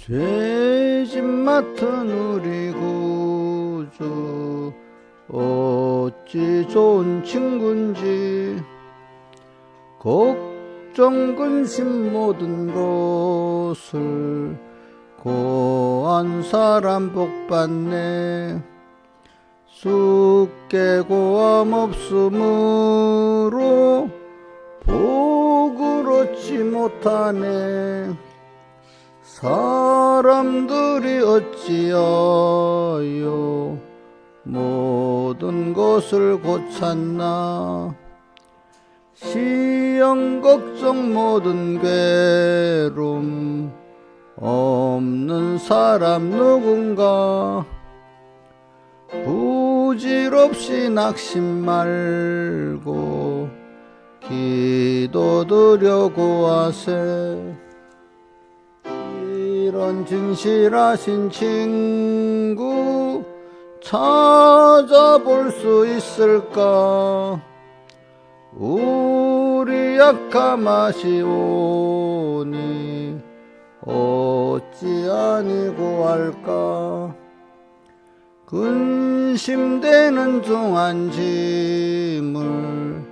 죄짐 맡은 우리 구주 어찌 좋은 친군지 걱정 근심 모든 것을 고한 사람 복받네. 쑥게 고함 없으므로 복을 얻지 못하네. 사람들이 어찌하여 모든 것을 고쳤나. 시험 걱정 모든 괴로움 없는 사람 누군가. 부질없이 낙심 말고 기도드려 구하세. 이런 진실하신 친구 찾아볼 수 있을까. 우리 약함하시오니 어찌 아니고 할까. 근심되는 중한 짐을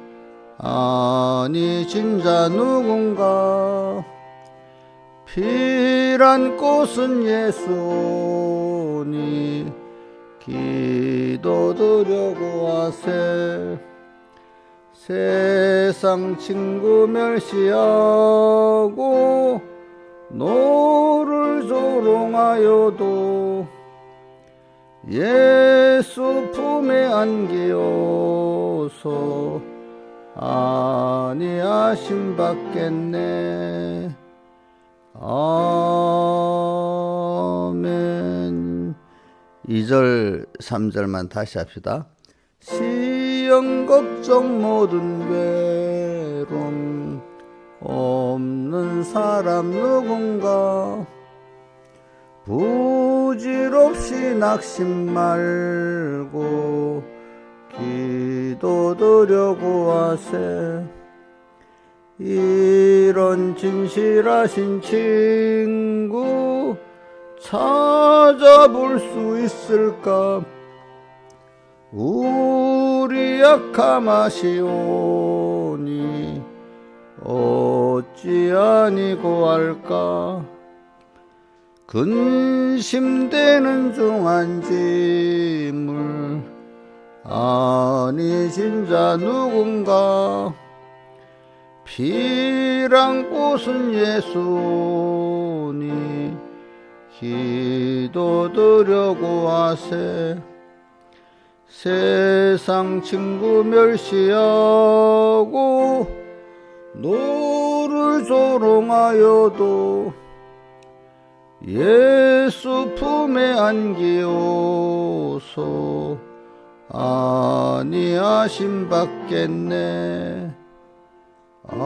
아니 진짜 누군가. 필요한 꽃은 예수니 기도드려 구하세. 세상 친구 멸시하고 너를 조롱하여도 예수 품에 안기어서 아니하심 받겠네. 아멘. 2절 3절만 다시 합시다. 시험 걱정 모든 괴로움 없는 사람 누군가. 부질없이 낙심 말고 기도드려 구하세. 이런 진실하신 친구 찾아볼 수 있을까. 우리 약함하시오니 어찌 아니고 할까. 근심되는 중한 짐을 아니 진짜 누군가. 필요한 꽃은 예수니 기도드려 구하세. 세상 친구 멸시하고 너를 조롱하여도 예수 품에 안기어서 아니하심 받겠네. 아멘.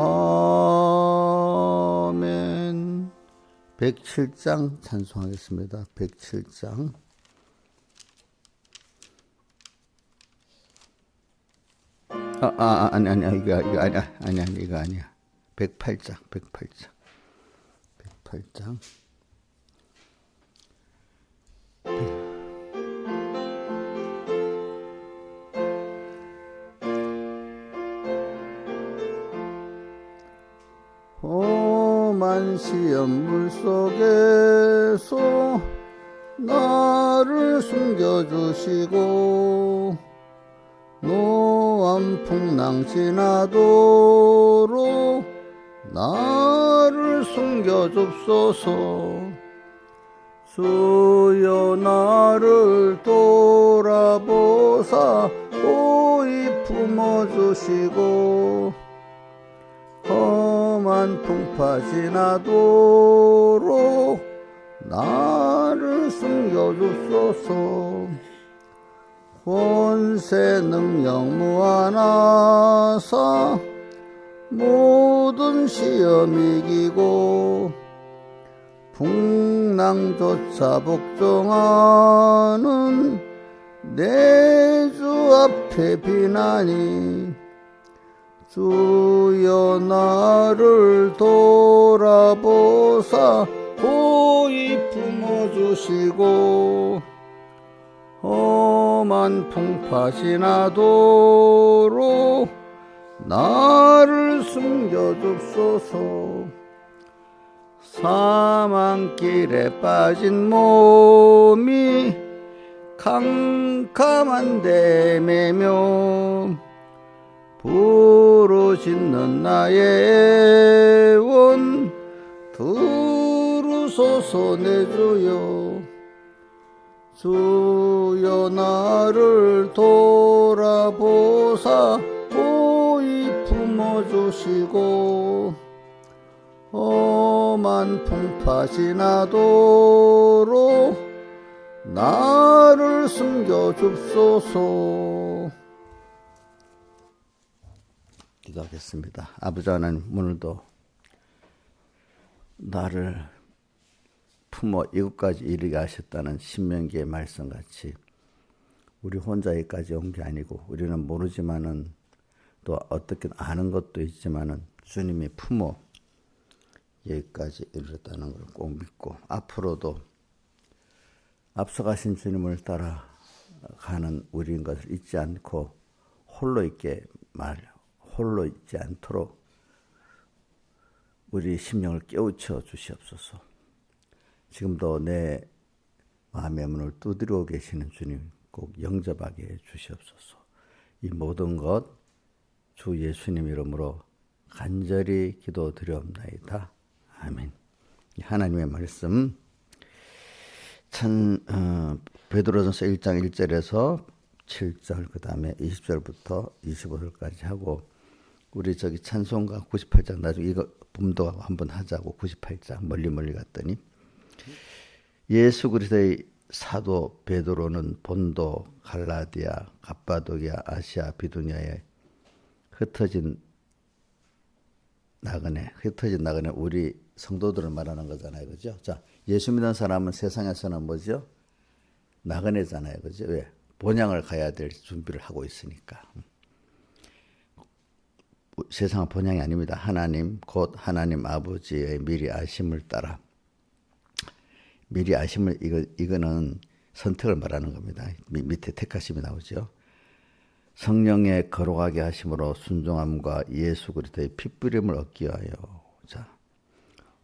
107장 찬송하겠습니다. 107장. 이거 아니야. 108장. 험한 시험 물속에서 나를 숨겨주시고 노암 풍랑 지나도록 나를 숨겨줍소서. 주여 나를 돌아보사 고이 품어주시고 험한 풍파 지나도록 나를 숨겨주소서. 권세 능력 무한하사 모든 시험 이기고 풍랑조차 복종하는 내 주 앞에 비나니 주여 나를 돌아보사 보이 품어주시고 험한 풍파시 나도록 나를 숨겨줍소서. 사망길에 빠진 몸이 캄캄한 데 매며 부르짖는 나의 애원 들으소서. 내 주여, 주여 나를 돌아보사 보이 품어주시고 험한 풍파시 나도록 나를 숨겨줍소서. 기도하겠습니다. 아버지 하나님, 오늘도 나를 품어 이곳까지 이르게 하셨다는 신명기의 말씀같이 우리 혼자 여기까지 온 게 아니고 우리는 모르지만은 또 어떻게 아는 것도 있지만은 주님이 품어 여기까지 이르렀다는 걸 꼭 믿고 앞으로도 앞서가신 주님을 따라가는 우리인 것을 잊지 않고 홀로 있지 않도록 우리 심령을 깨우쳐 주시옵소서. 지금도 내 마음의 문을 두드리고 계시는 주님 꼭 영접하게 해 주시옵소서. 이 모든 것 주 예수님 이름으로 간절히 기도드리옵나이다. 아멘. 하나님의 말씀 베드로전서 1장 1절에서 7절 그 다음에 20절부터 25절까지 하고 우리 저기 찬송가 98장 나중에 이거 봄도하고 한번 하자고 98장 멀리 갔더니 예수 그리스도의 사도 베드로는 본도, 갈라디아, 갑바도기아, 아시아, 비두니아에 흩어진 나그네 우리 성도들을 말하는 거잖아요. 그죠? 자, 예수 믿는 사람은 세상에서는 뭐죠? 나그네잖아요. 그죠? 왜? 본향을 가야 될 준비를 하고 있으니까. 세상은 본향이 아닙니다. 하나님, 곧 하나님 아버지의 미리 아심을 따라. 미리 아심을, 이거는 선택을 말하는 겁니다. 밑에 택하심이 나오죠. 성령의 거룩하게 하심으로 순종함과 예수 그리스도의 핏부림을 얻기 위하여. 자,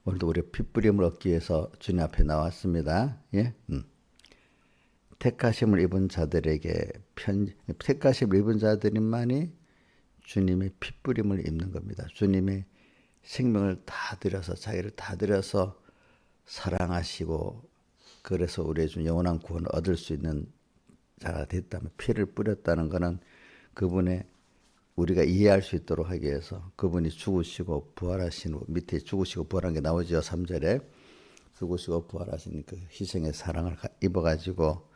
오늘도 우리 핏부림을 얻기 위해서 주님 앞에 나왔습니다. 예? 택하심을 입은 자들에게 택하심을 입은 자들만이 주님의 핏부림을 입는 겁니다. 주님의 생명을 다 드려서 자기를 다 드려서 사랑하시고 그래서 우리의 주 영원한 구원을 얻을 수 있는 자가 됐다면 피를 뿌렸다는 것은 그분의 우리가 이해할 수 있도록 하기 위해서 그분이 죽으시고 부활하신 후 밑에 죽으시고 부활한 게 나오죠. 3절에 죽으시고 부활하신 그 희생의 사랑을 입어가지고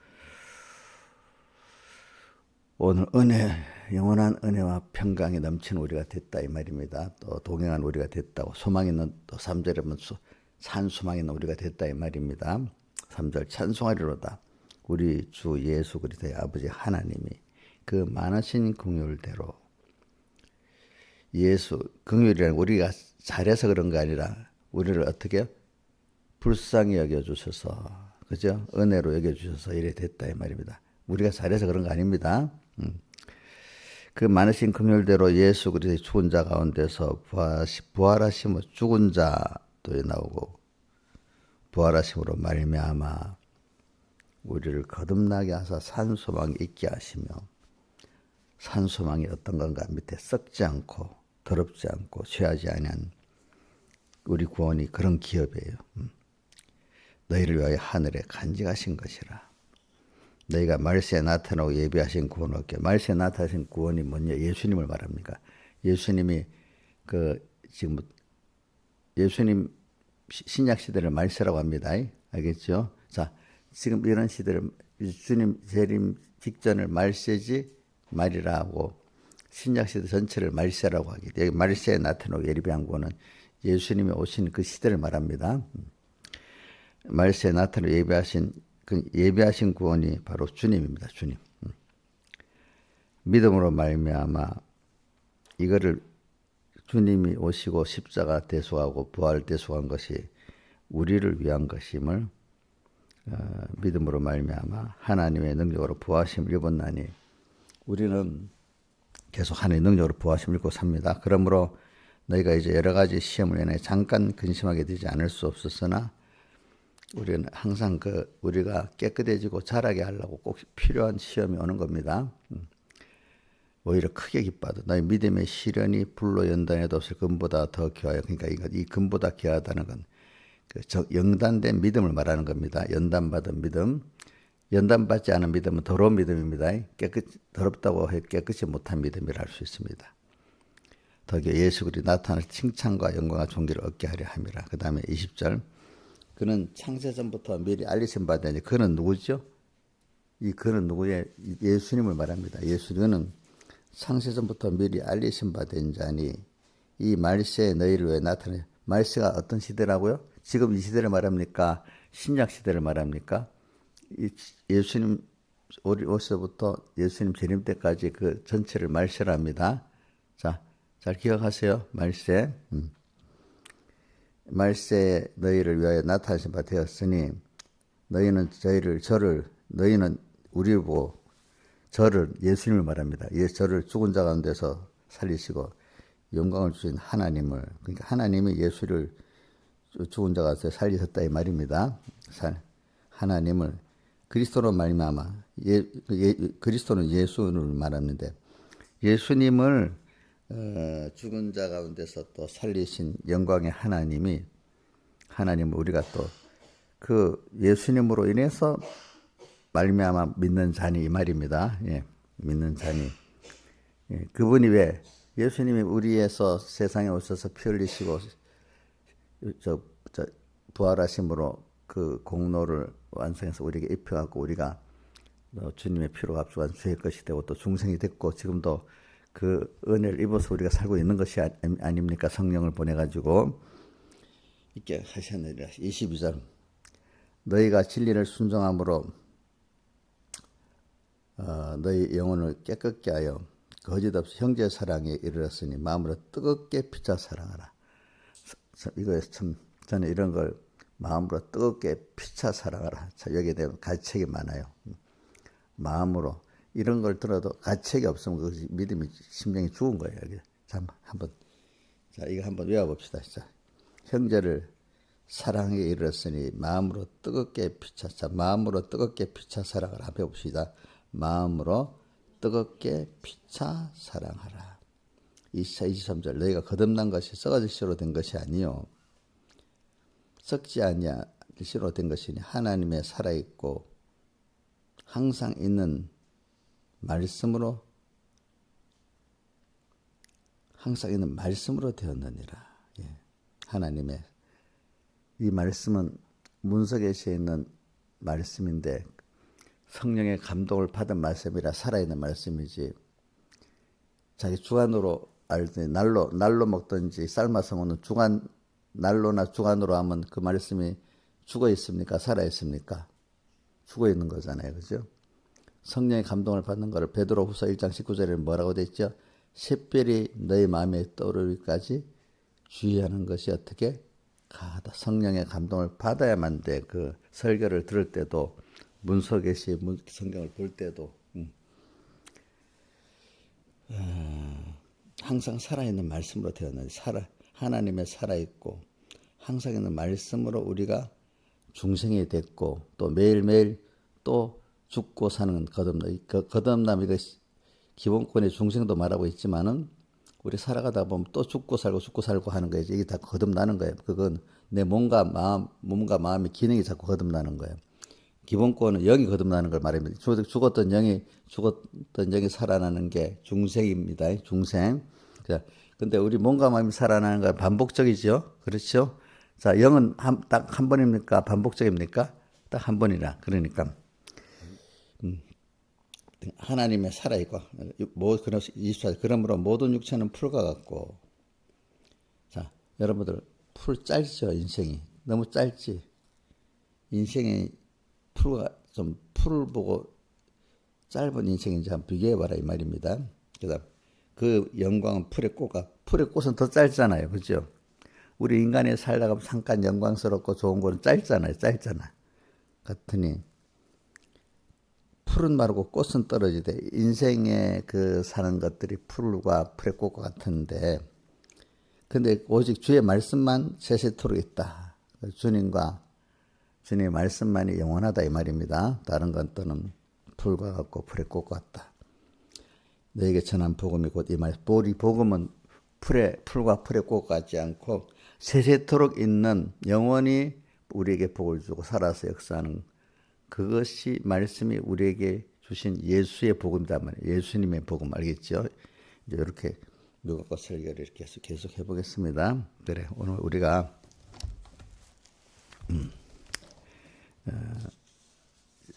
오늘 영원한 은혜와 평강이 넘치는 우리가 됐다 이 말입니다. 또 동행한 우리가 됐다고 소망 있는 또 3절에 보면 산 소망 있는 우리가 됐다 이 말입니다. 3절 찬송하리로다. 우리 주 예수 그리스도의 아버지 하나님이 그 많으신 긍휼대로 긍휼이라는 우리가 잘해서 그런 거 아니라 우리를 어떻게 불쌍히 여겨주셔서 그죠? 은혜로 여겨주셔서 이래 됐다 이 말입니다. 우리가 잘해서 그런 거 아닙니다. 그 많으신 긍휼대로 예수 그리스도의 죽은 자 가운데서 부활하심으로 죽은 자도 나오고 부활하심으로 말미암아 우리를 거듭나게 하사 산소망이 있게 하시며 산소망이 어떤 건가 밑에 썩지 않고 더럽지 않고 취하지 아니한 우리 구원이 그런 기업이에요. 너희를 위하여 하늘에 간직하신 것이라. 너희가 말세에 나타나고 예비하신 구원을 얻게. 말세에 나타나신 구원이 뭐냐? 예수님을 말합니까? 예수님이 지금 예수님 신약 시대를 말세라고 합니다. 알겠죠? 자, 지금 이런 시대를 주님 재림 직전을 말세지 말이라고 신약 시대 전체를 말세라고 하기. 여기 말세에 나타나고 예비한 구원은 예수님이 오신 그 시대를 말합니다. 말세에 나타나고 예비하신 구원이 바로 주님입니다. 주님. 믿음으로 말미암아 이거를 주님이 오시고 십자가 대속하고 부활 대속한 것이 우리를 위한 것임을 믿음으로 말미암아 하나님의 능력으로 부하심을 입었나니 우리는 계속 하나님의 능력으로 부하심을 입고 삽니다. 그러므로 너희가 이제 여러 가지 시험을 인해 잠깐 근심하게 되지 않을 수 없었으나 우리는 항상 우리가 깨끗해지고 자라게 하려고 꼭 필요한 시험이 오는 겁니다. 오히려 크게 기뻐하다. 너희 믿음의 시련이 불로 연단해도 없을 금보다 더 귀하여. 그러니까 이 금보다 귀하다는 건 연단된 믿음을 말하는 겁니다. 연단받은 믿음. 연단받지 않은 믿음은 더러운 믿음입니다. 더럽다고 해 깨끗이 못한 믿음이라 할 수 있습니다. 더기어 예수 그리스도 나타날 칭찬과 영광과 존귀를 얻게 하려 함이라. 그 다음에 20절. 그는 창세전부터 미리 알리심 받으니 그는 누구죠? 그는 누구의? 예수님을 말합니다. 예수님은 창세전부터 미리 알리심 받은 자니 이 말세에 너희를 왜 나타내? 말세가 어떤 시대라고요? 지금 이 시대를 말합니까? 신약 시대를 말합니까? 예수님 오셔부터 예수님 재림 때까지 그 전체를 말세랍니다. 자, 잘 기억하세요. 말세. 말세에 너희를 위하여 나타나신 바 되었으니 너희는 너희는 우리를 보고 저를 예수님을 말합니다. 저를 죽은 자 가운데서 살리시고 영광을 주신 하나님을, 그러니까 하나님이 예수를 죽은 자 가운데서 살리셨다 이 말입니다. 하나님을 그리스도로 말미암아 그리스도는 예수를 말하는데 예수님을 죽은 자 가운데서 또 살리신 영광의 하나님을 우리가 또 그 예수님으로 인해서 말미암아 믿는 자니 이 말입니다. 예, 믿는 자니. 예, 그분이 왜 예수님이 우리에서 세상에 오셔서 피 흘리시고 부활하심으로 그 공로를 완성해서 우리에게 입혀갖고 우리가 주님의 피로 값주한 주의 것이 되고 또 중생이 됐고 지금도 그 은혜를 입어서 우리가 살고 있는 것이 아닙니까? 성령을 보내가지고 있게 하셨느니라. 22절. 너희가 진리를 순종함으로 너희 영혼을 깨끗게 하여 거짓 없이 형제 사랑에 이르렀으니 마음으로 뜨겁게 피차 사랑하라. 이거 참 저는 이런 걸 마음으로 뜨겁게 피차 사랑하라. 자, 여기에 대한 가책이 많아요. 마음으로 이런 걸 들어도 가책이 없으면 그 믿음이 심령이 죽은 거예요. 여기. 자, 이거 한번 외워봅시다. 자, 형제를 사랑에 이르렀으니 마음으로 뜨겁게 피차 사랑하라. 배웁시다. 마음으로 뜨겁게 피차 사랑하라. 23절. 너희가 거듭난 것이 썩어질 씨로 된 것이 아니요 썩지 아니할 씨로 된 것이니 하나님의 살아있고 항상 있는 말씀으로 되었느니라. 예. 하나님의 이 말씀은 문석에시에 있는 말씀인데 성령의 감동을 받은 말씀이라 살아있는 말씀이지 자기 주관으로 알든지 날로 먹든지 삶아서 먹는 날로나 주관으로 하면 그 말씀이 죽어 있습니까? 살아 있습니까? 죽어 있는 거잖아요. 그죠? 성령의 감동을 받는 것을 베드로후서 1장 19절에 뭐라고 돼 있죠? 샛별이 너희 마음에 떠오르기까지 주의하는 것이 어떻게 가하다. 성령의 감동을 받아야만 돼. 그 설교를 들을 때도 문석에시 성경을 볼 때도 항상 살아있는 말씀으로 되었는데 하나님의 살아있고 항상 있는 말씀으로 우리가 중생이 됐고 또 매일매일 또 죽고 사는 거듭남. 거듭남 이거 기본권의 중생도 말하고 있지만은 우리 살아가다 보면 또 죽고 살고 하는 거예요. 이게 다 거듭나는 거예요. 그건 내 몸과 마음의 기능이 자꾸 거듭나는 거예요. 기본권은 영이 거듭나는 걸 말합니다. 죽었던 영이 살아나는 게 중생입니다. 중생. 근데 우리 몸과 마음이 살아나는 건 반복적이죠. 그렇죠? 자, 영은 딱 한 번입니까? 반복적입니까? 딱 한 번이라. 그러니까 하나님의 살아있고 그러므로 모든 육체는 풀과 같고. 자, 여러분들 풀 짧죠. 인생이 너무 짧지. 인생이 풀을 보고 짧은 인생인지 한번 비교해봐라 이 말입니다. 그다음 그 영광은 풀의 꽃은 더 짧잖아요. 그죠? 우리 인간이 살다가 잠깐 영광스럽고 좋은 거는 짧잖아요. 짧잖아. 같으니 풀은 마르고 꽃은 떨어지되 인생의 그 사는 것들이 풀과 풀의 꽃과 같은데 근데 오직 주의 말씀만 세세토록 있다. 주님의 말씀만이 영원하다 이 말입니다. 다른 것들은 풀과 같고 풀의 꽃과 같다. 너에게 전한 복음이 곧 이 말. 이 복음은 풀과 풀의 꽃 같지 않고 세세토록 있는 영원히 우리에게 복을 주고 살아서 역사하는 그것이 말씀이 우리에게 주신 예수의 복음이다 말이에요. 예수님의 복음 알겠죠? 이제 이렇게 누가과 설교를 이렇게 계속 해보겠습니다. 그래 오늘 우리가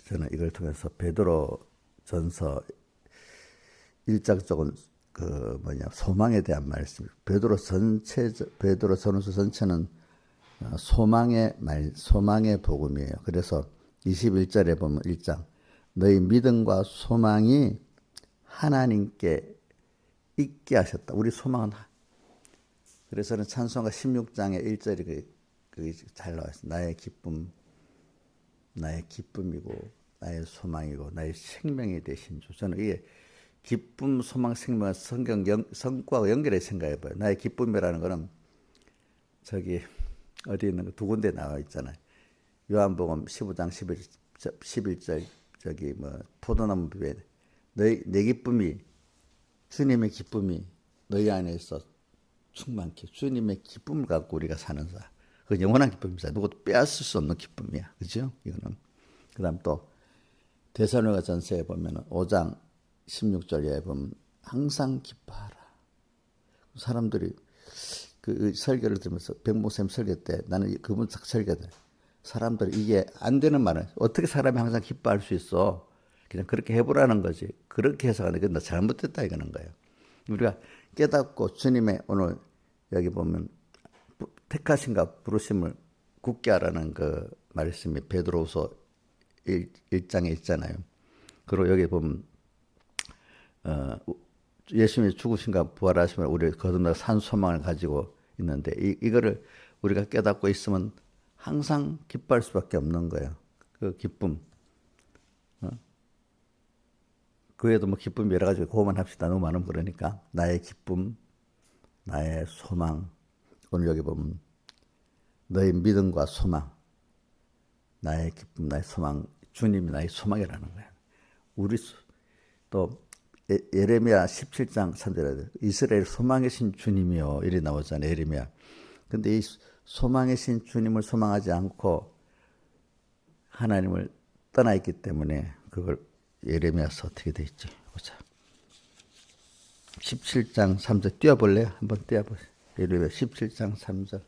저는 이걸 통해서 베드로 전서 1장 쪽은 소망에 대한 말씀. 베드로 전서 전체는 소망의 복음이에요. 그래서 21절에 보면 1장 너희 믿음과 소망이 하나님께 있게 하셨다. 우리 소망은 그래서는 찬송가 16장의 1절이 그게 잘 나와 있어요. 나의 기쁨이고 나의 소망이고 나의 생명이 되신 주. 저는 이게 기쁨, 소망, 생명을 성과와 연결해 생각해 봐요. 나의 기쁨이라는 거는 저기 어디 있는 거 두 군데 나와 있잖아요. 요한복음 15장 11절 저기 포도나무 위에 내 기쁨이 주님의 기쁨이 너희 안에 있어 충만케 주님의 기쁨을 갖고 우리가 사는 사. 그건 영원한 기쁨이다. 누구도 빼앗을 수 없는 기쁨이야. 그죠? 이거는. 그 다음 또 데살로니가 전서에 보면 5장 16절에 보면 항상 기뻐하라. 사람들이 그 설교를 들으면서 백목쌤 설교 때 나는 그분 설교들 사람들이 이게 안 되는 말은 어떻게 사람이 항상 기뻐할 수 있어. 그냥 그렇게 해보라는 거지. 그렇게 해석하는 게 나 잘못됐다 이거는 거예요. 우리가 깨닫고 주님의 오늘 여기 보면 택하신가 부르심을 굳게 하라는 그 말씀이 베드로후서 1장에 있잖아요. 그리고 여기 보면 예수님이 죽으신가 부활하시면 우리 거듭나 산 소망을 가지고 있는데 이거를 우리가 깨닫고 있으면 항상 기뻐할 수밖에 없는 거예요. 그 기쁨. 그 외에도 뭐 기쁨 여러 가지 그거만 합시다. 너무 많으면 그러니까 나의 기쁨, 나의 소망. 오늘 여기 보면 너의 믿음과 소망, 나의 기쁨, 나의 소망, 주님이 나의 소망이라는 거예요. 우리 또 예레미야 17장 3절에 이스라엘 소망의 신 주님이요 이래 나오잖아요. 예레미야. 근데 이 소망의 신 주님을 소망하지 않고 하나님을 떠나 있기 때문에 그걸 예레미야서 어떻게 돼 있지? 보자. 17장 3절 띄워볼래요? 한번 띄워보세요. 예레미야 17장 3절.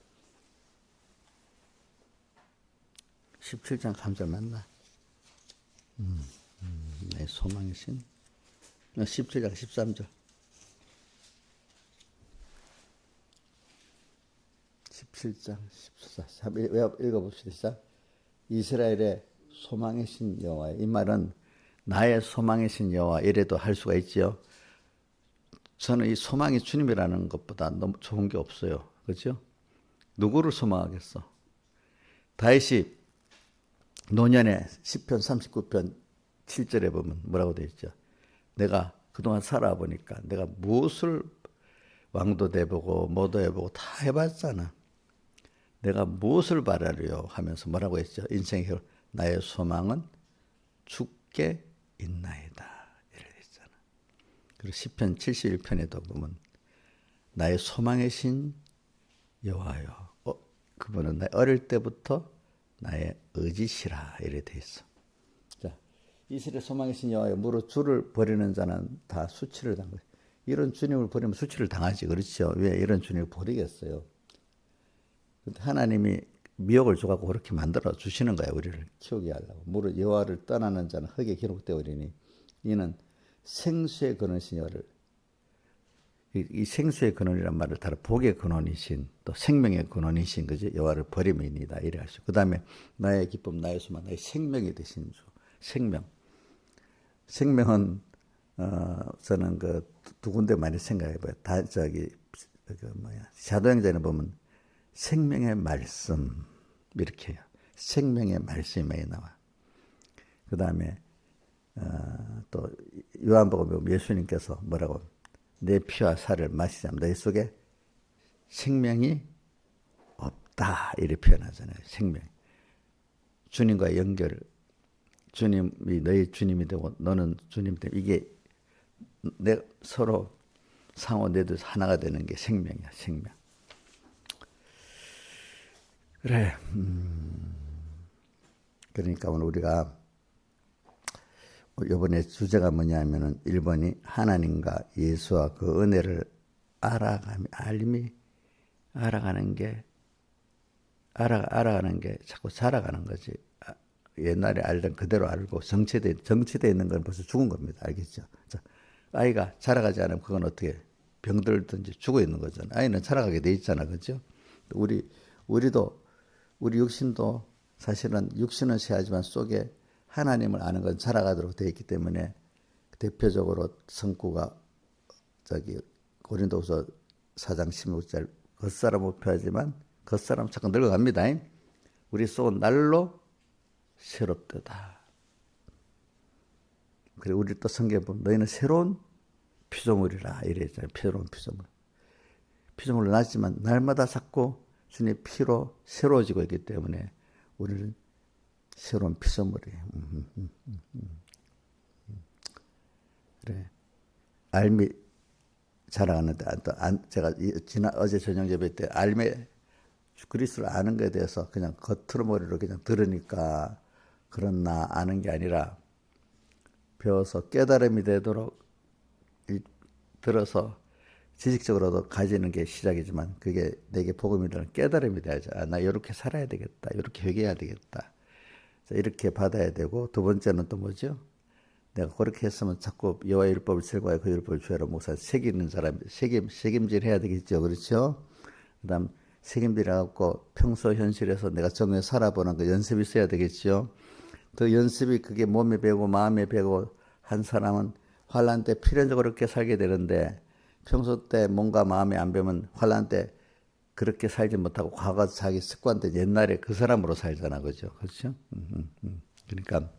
17장 3절 맞나? 내 소망의 신. 17장 13절. 17장 14절. 읽어봅시다. 시작. 이스라엘의 소망의 신 여호와. 이 말은 나의 소망의 신 여호와 이래도 할 수가 있지요. 저는 이 소망이 주님이라는 것보다 너무 좋은 게 없어요. 그렇죠? 누구를 소망하겠어? 다윗이 노년에 시편 39편 7절에 보면 뭐라고 되어 있죠? 내가 그동안 살아보니까 내가 무엇을 왕도 돼보고 뭐도 해보고 다 해봤잖아. 내가 무엇을 바라려 하면서 뭐라고 했죠? 인생의 결 나의 소망은 주께 있나이다. 이렇게 했잖아. 그리고 시편 71편에도 보면 나의 소망의 신 여호와여. 그분은 나 어릴 때부터 나의 의지시라. 이렇게 돼 있어. 자, 이스라엘 소망의 신 여호와여. 무릇 주를 버리는 자는 다 수치를 당한 거예요. 이런 주님을 버리면 수치를 당하지. 그렇죠? 왜 이런 주님을 버리겠어요? 근데 하나님이 미혹을 줘갖고 그렇게 만들어 주시는 거야. 우리를 키우게 하려고. 무릇 여호와를 떠나는 자는 흙에 기록되오리니 이는 생수의 근원이신 여호와를 이 생수의 근원이란 말을 따라 복의 근원이신 또 생명의 근원이신 거지. 여호와를 버림이니다. 이래 하시고 그 다음에 나의 기쁨 나의 소망 나의 생명이 되신 주. 생명은 저는 그 두 군데 많이 생각해봐요. 사도행전에 보면 생명의 말씀 이렇게 해요. 생명의 말씀이 많이 나와. 그 다음에 또 요한복음에 보면 예수님께서 뭐라고 내 피와 살을 마시자면 너희 속에 생명이 없다 이렇게 표현하잖아요. 생명. 주님과의 연결. 주님이 너희 주님이 되고 너는 주님 되고 이게 내 서로 상호 내도 하나가 되는 게 생명이야. 생명. 그래. 그러니까 오늘 우리가 이번에 주제가 뭐냐면은 1번이 하나님과 예수와 그 은혜를 알아가는 게 자꾸 자라가는 거지. 옛날에 알던 그대로 알고 정체돼 있는 건 벌써 죽은 겁니다. 알겠죠? 자, 아이가 자라가지 않으면 그건 어떻게 병들든지 죽어 있는 거잖아. 아이는 자라가게 돼 있잖아. 그죠? 우리도 우리 육신도 사실은 육신은 쇠하지만 속에 하나님을 아는 건 자라가도록 되어 있기 때문에 대표적으로 성구가 고린도후서 4장 16절 겉사람 목표하지만 겉사람 자꾸 늙어갑니다. 우리 속은 날로 새롭도다. 그래 우리 또 성경에 보면 너희는 새로운 피조물이라 이랬잖아요. 새로운 피조물. 피조물로 났지만 날마다 자꾸 주님의 피로 새로워지고 있기 때문에 우리는 새로운 피조물이에요. 그래. 알미 자라가는데 제가 어제 저녁 예배 때 그리스도를 아는 것에 대해서 그냥 겉으로 머리로 그냥 들으니까 그렇나 아는 게 아니라 배워서 깨달음이 되도록 들어서 지식적으로도 가지는 게 시작이지만 그게 내게 복음이라는 깨달음이 돼야죠. 나 이렇게 살아야 되겠다. 이렇게 회개해야 되겠다. 이렇게 받아야 되고 두 번째는 또 뭐죠? 내가 그렇게 했으면 자꾸 여호와의 율법을 sel과의 그 율법을 주야로 목사 새기는 사람 책임질 해야 되겠죠. 그렇죠? 그다음 책임질해 갖고 평소 현실에서 내가 정해 살아보는 그 연습이 있어야 되겠죠. 그 연습이 그게 몸에 배고 마음에 배고 한 사람은 환난 때 필연적으로 그렇게 살게 되는데 평소 때 뭔가 마음에 안 배면 환난 때 그렇게 살지 못하고 과거 자기 습관대 옛날에 그 사람으로 살잖아. 그죠? 그렇죠? 그러니까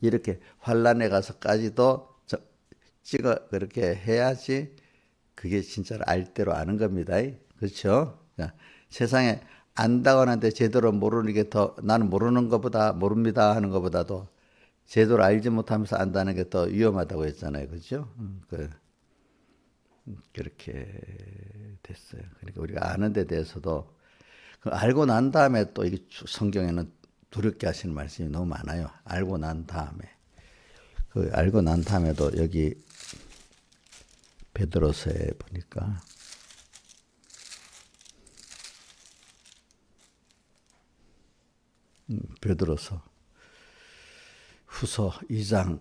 이렇게 환난에 가서까지도 찍어 그렇게 해야지 그게 진짜로 알대로 아는 겁니다. 그렇죠? 세상에 안다고 하는데 제대로 모르는 게 더 나는 모르는 것보다 모릅니다 하는 것보다도 제대로 알지 못하면서 안다는 게 더 위험하다고 했잖아요. 그렇죠? 그렇게 됐어요. 그러니까 우리가 아는 데 대해서도 알고 난 다음에 또 이게 성경에는 두렵게 하시는 말씀이 너무 많아요. 알고 난 다음에. 알고 난 다음에도 여기 베드로서에 보니까 베드로서 후서 2장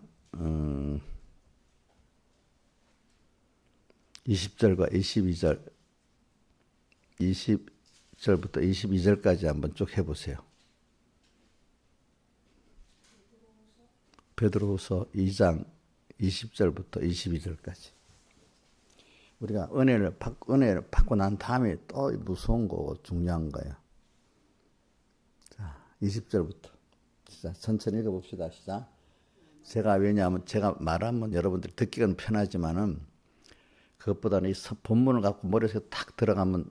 20절과 22절 20절부터 22절까지 한번 쭉 해보세요. 베드로후서 2장 20절부터 22절까지. 우리가 은혜를 받고 난 다음에 또 무서운 거고 중요한 거예요. 자, 20절부터. 자, 천천히 읽어봅시다. 시작. 왜냐하면 제가 말하면 여러분들 듣기는 편하지만은 그것보다는 이 본문을 갖고 머릿속에 탁 들어가면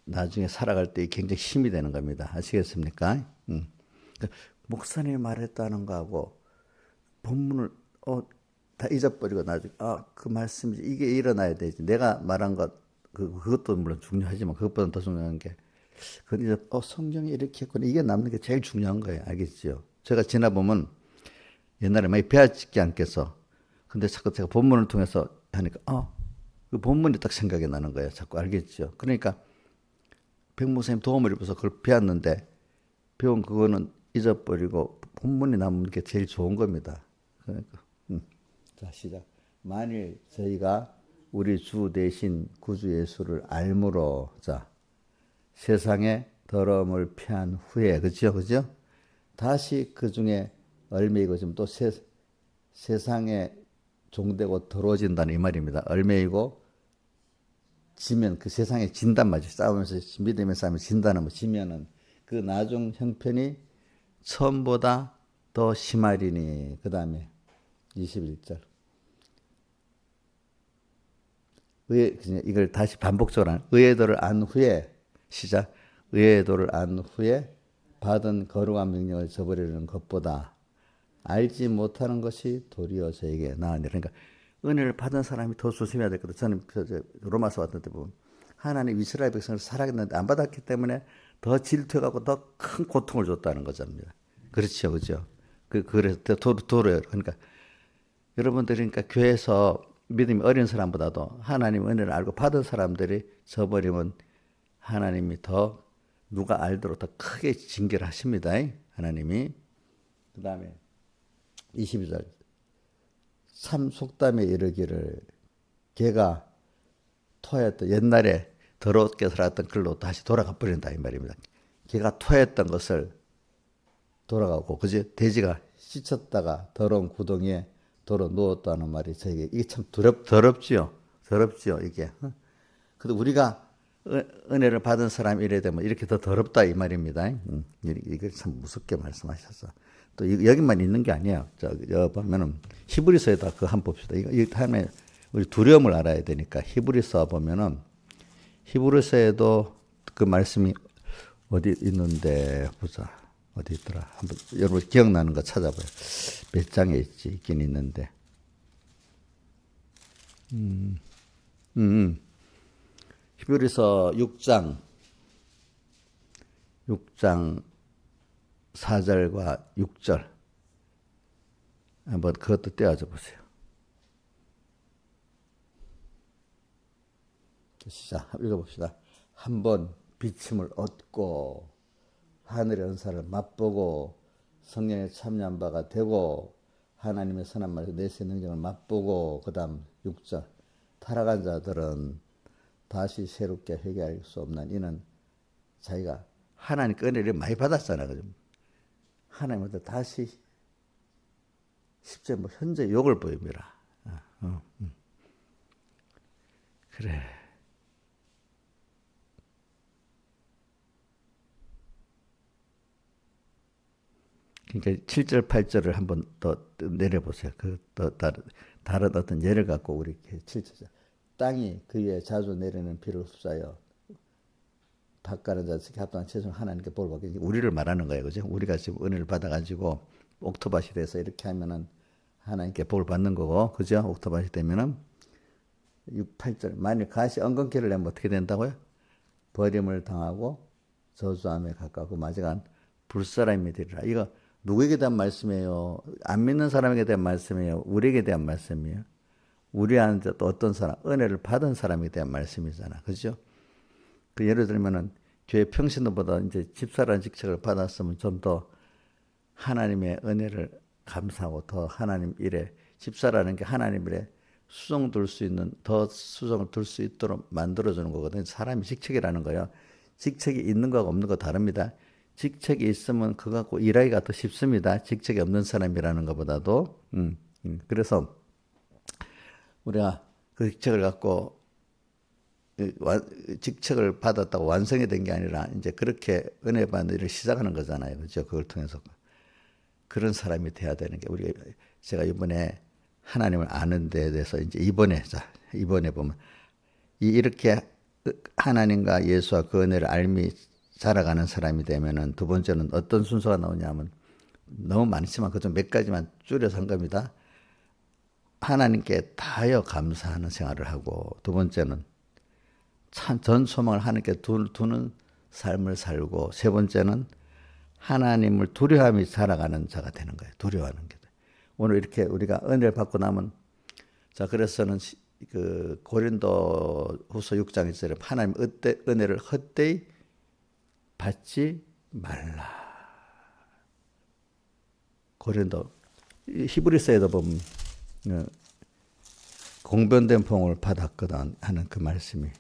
나중에 살아갈 때 굉장히 힘이 되는 겁니다. 아시겠습니까? 목사님이 말했다는 거하고 본문을 다 잊어버리고 나중에 그 말씀이 이게 일어나야 되지. 내가 말한 것 그것도 물론 중요하지만 그것보다 더 중요한 게 그건 이제 성경이 이렇게 했구나. 이게 남는 게 제일 중요한 거예요. 알겠죠? 제가 지나보면 옛날에 많이 배웠지 않겠어. 근데 자꾸 제가 본문을 통해서 하니까 그 본문이 딱 생각이 나는 거예요. 자꾸 알겠죠? 그러니까 백 목사님 도움을 입어서 그걸 배웠는데 배운 그거는 잊어버리고 본문이 남는 게 제일 좋은 겁니다. 그러니까 자 시작. 만일 저희가 우리 주 대신 구주 예수를 알므로 자 세상의 더러움을 피한 후에 그죠? 다시 그 중에 얼매이고 지금 또 세상에 종되고 더러워진다는 이 말입니다. 얼매이고 지면 그 세상에 진단 말이죠. 싸우면서 믿음의 싸움을 진다는 뭐 지면은 그 나중 형편이 처음보다 더 심하리니. 그 다음에 21절. 이걸 다시 반복적으로 하는 의의 도를 안 후에 시작. 의의 도를 안 후에 받은 거룩한 명령을 저버리는 것보다 알지 못하는 것이 도리어 저에게 나으니. 그러니까 은혜를 받은 사람이 더 조심해야 되거든. 저는 로마서 왔던 때 보면 하나님 이스라엘 백성을 사랑했는데 안 받았기 때문에 더 질투해갖고 더 큰 고통을 줬다는 거잖아요. 그렇죠, 그죠? 그래서 도로요. 그러니까 여러분들이 그러니까 교회에서 믿음이 어린 사람보다도 하나님 은혜를 알고 받은 사람들이 저버리면 하나님이 더 누가 알도록 더 크게 징계를 하십니다. 하나님이. 그 다음에 22절. 참 속담에 이르기를 개가 토했던 옛날에 더럽게 살았던 글로 다시 돌아가 버린다 이 말입니다. 개가 토했던 것을 돌아가고 그지 돼지가 씻었다가 더러운 구덩이에 도로 누웠다는 말이 저에게 이게 참 더럽지요. 더럽지요 이게. 근데 우리가 은혜를 받은 사람 이래 되면 이렇게 더 더럽다 이 말입니다. 이게 참 무섭게 말씀하셔서 또 여기만 있는 게 아니에요. 여기 보면은 히브리서에다 그 한번 봅시다. 이 다음에 우리 두려움을 알아야 되니까 히브리서 보면은 히브리서에도 그 말씀이 어디 있는데 보자. 어디 있더라. 한번 여러분 기억나는 거 찾아봐요. 몇 장에 있긴 있는데. 히브리서 6장 4절과 6절 한번 그것도 떼어줘 보세요. 시작 읽어봅시다. 한번 비침을 얻고 하늘의 은사를 맛보고 성령에 참여한 바가 되고 하나님의 선한 말에서 내세 능력을 맛보고 그 다음 6절 타락한 자들은 다시 새롭게 회개할 수 없는 이는 자기가 하나님 은혜를 많이 받았잖아. 그죠? 하나님한테 다시 10절 뭐 현재 욕을 보입니다. 그래. 그러니까 7절, 8절을 한번 더 내려보세요. 다른 어떤 예를 갖고 우리 7절. 땅이 그 위에 자주 내리는 비를 흡수하여 밭가는 자식이 합당한 채소는 하나님께 복을 받게. 우리를 말하는 거예요. 그죠? 우리가 지금 은혜를 받아가지고 옥토밭이 돼서 이렇게 하면은 하나님께 복을 받는 거고. 그죠? 옥토밭이 되면은 6, 8절. 만일 가시 엉겅퀴를 내면 어떻게 된다고요? 버림을 당하고 저주함에 가깝고 마지막은 불사람이 되리라. 이거 누구에게 대한 말씀이에요? 안 믿는 사람에게 대한 말씀이에요? 우리에게 대한 말씀이에요? 우리한테 또 어떤 사람, 은혜를 받은 사람에 대한 말씀이잖아. 그죠? 그 예를 들면은 교회 평신도보다 이제 집사라는 직책을 받았으면 좀 더 하나님의 은혜를 감사하고 더 하나님 일에 집사라는 게 하나님 일에 수종 둘 수 있는 더 수종을 둘 수 있도록 만들어주는 거거든요. 사람이 직책이라는 거예요. 직책이 있는 거하고 없는 거 다릅니다. 직책이 있으면 그거 갖고 일하기가 더 쉽습니다. 직책이 없는 사람이라는 것보다도. 그래서 우리가 그 직책을 갖고 직책을 받았다고 완성이 된 게 아니라 이제 그렇게 은혜 받는 일을 시작하는 거잖아요. 그렇죠? 그걸 통해서 그런 사람이 돼야 되는 게 우리가 제가 이번에 하나님을 아는 데에 대해서 이제 이번에 보면 이렇게 하나님과 예수와 그 은혜를 알미 자라가는 사람이 되면은 두 번째는 어떤 순서가 나오냐면 너무 많지만 그중 몇 가지만 줄여서 한 겁니다. 하나님께 다하여 감사하는 생활을 하고 두 번째는 전 소망을 하나님께 두는 삶을 살고 세 번째는 하나님을 두려워하며 살아가는 자가 되는 거예요. 두려워하는 게. 오늘 이렇게 우리가 은혜를 받고 나면 자 그래서는 그 고린도 후서 6장 1절에 하나님 은혜를 헛되이 받지 말라. 고린도 히브리서에도 보면 공변된 봉을 받았거든 하는 그 말씀이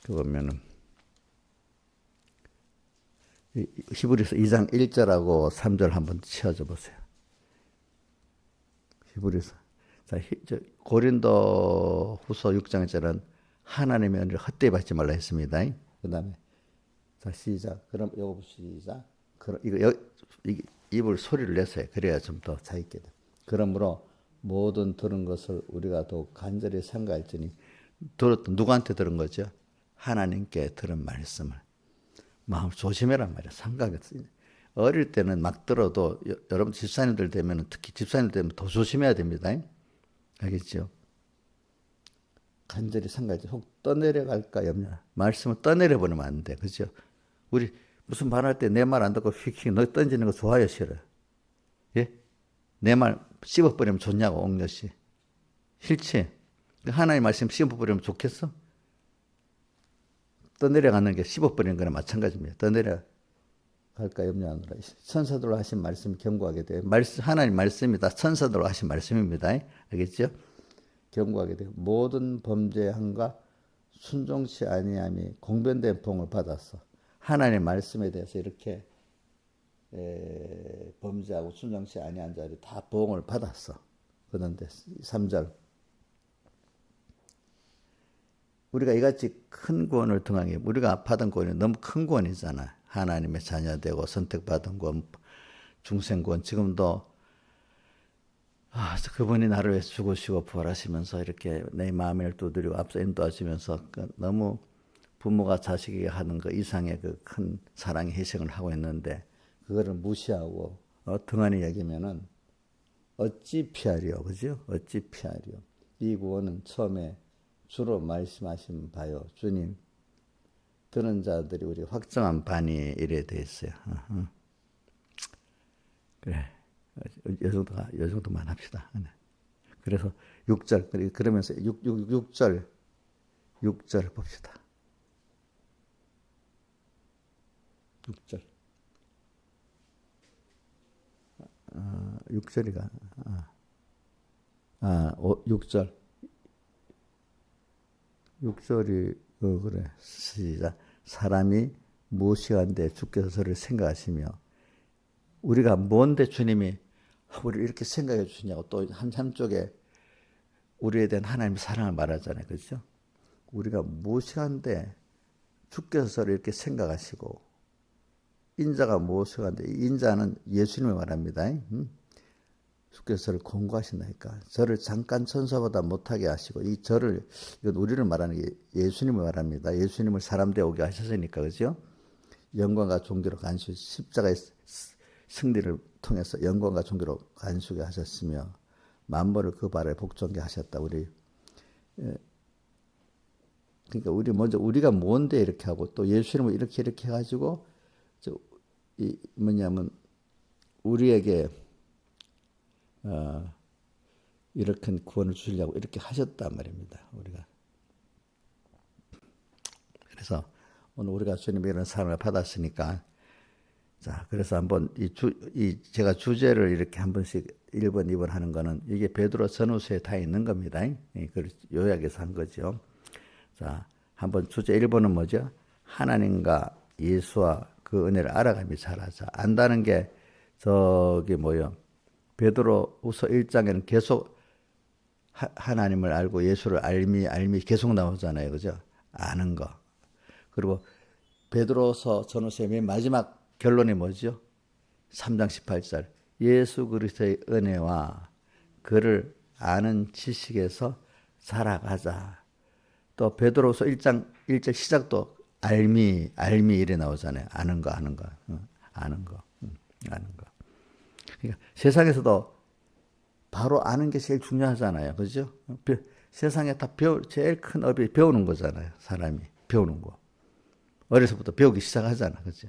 그 보면은 히브리서 2장 1절하고 3절 한번 치워줘 보세요. 히브리서 자 고린도 후서 6장 1절은 하나님의 은혜를 헛되이 받지 말라 했습니다. 그 다음에 자 시작. 그럼 요거 시작. 그럼 이거 입을 소리를 내서 해. 그래야 좀 더 차있게 돼. 그러므로 모든 들은 것을 우리가 더욱 간절히 생각할지니 들었던 누구한테 들은 거죠? 하나님께 들은 말씀을 마음 조심해란 말이야. 생각했어요. 어릴 때는 막 들어도 여러분 집사님들 되면 특히 집사님들 되면 더 조심해야 됩니다. 알겠죠? 간절히 생각하지. 혹 떠내려갈까 염려. 말씀을 떠내려 버리면 안 돼. 그죠? 우리 무슨 말할 때 내 말 안 듣고 휙휙 너 던지는 거 좋아요, 싫어요? 예? 내 말 씹어버리면 좋냐고, 옥녀씨. 싫지? 하나님 말씀 씹어버리면 좋겠어? 떠내려가는 게 씹어버리는 거나 마찬가지입니다. 떠내려갈까 염려하느라. 천사들로 하신 말씀 경고하게 돼요. 하나님 말씀이 다 천사들로 하신 말씀입니다. 알겠죠? 경고하게 돼요. 모든 범죄함과 순종치 아니함이 공변된 봉을 받았어. 하나님의 말씀에 대해서 이렇게 범죄하고 순종치 아니한 자들이 다 봉을 받았어. 그런데 3절 우리가 이같이 큰 구원을 등하게 우리가 받은 구원이 너무 큰 구원이잖아. 하나님의 자녀되고 선택받은 구원, 중생구원. 지금도 그분이 나를 위해서 죽으시고 부활하시면서 이렇게 내 마음을 두드리고 앞서 인도하시면서 너무 부모가 자식에게 하는 그 이상의 그 큰 사랑의 희생을 하고 있는데 그거를 무시하고 등한히 여기면은 어찌 피하리요, 그죠? 어찌 피하리요. 이 구원은 처음에 주로 말씀하신 바요. 주님 들은 자들이 우리 확정한 반이 이래 돼 있어요. 그래. 요 정도만 합시다. 그래서 6절, 그러면서 6절 봅시다. 6절. 6절이가, 6절. 6절이, 그래. 시작. 사람이 무엇이한데 주께서 저를 생각하시며, 우리가 뭔데 주님이 우리를 이렇게 생각해 주시냐고 또 한쪽에 우리에 대한 하나님의 사랑을 말하잖아요. 그렇죠? 우리가 무엇이한데 주께서 저를 이렇게 생각하시고 인자가 무엇이한데 인자는 예수님을 말합니다. 주께서 저를 공고하신다니까. 저를 잠깐 천사보다 못하게 하시고 이 저를 이건 우리를 말하는 게 예수님을 말합니다. 예수님을 사람 되어 오게 하셨으니까 그렇죠? 영광과 존귀로 간수 십자가의 승리를 통해서 영광과 존귀로 간수게 하셨으며 만물을 그 발에 복종게 하셨다. 우리 그러니까 우리 먼저 우리가 뭔데 이렇게 하고 또 예수님을 이렇게 해가지고 뭐냐면 우리에게 이렇게 구원을 주려고 이렇게 하셨단 말입니다. 우리가 그래서 오늘 우리가 주님의 이런 사랑을 받았으니까 자 그래서 한번 제가 주제를 이렇게 한 번씩 1번, 2번 하는 거는 이게 베드로 전후서에 다 있는 겁니다. 그걸 요약해서 한 거죠. 자, 한번 주제 1번은 뭐죠? 하나님과 예수와 그 은혜를 알아가며 잘하자. 안다는 게 저기 뭐요? 베드로후서 1장에는 계속 하나님을 알고 예수를 알미 계속 나오잖아요. 그죠? 아는 거. 그리고 베드로서 전후서의 맨 마지막 결론이 뭐죠? 3장 18절. 예수 그리스도의 은혜와 그를 아는 지식에서 자라가자. 또 베드로서 1장 1절 시작도 알미 이래 나오잖아요. 아는 거. 아는 거. 그러니까 세상에서도 바로 아는 게 제일 중요하잖아요. 그죠? 세상에 다 제일 큰 업이 배우는 거잖아요. 사람이 배우는 거. 어려서부터 배우기 시작하잖아. 그죠?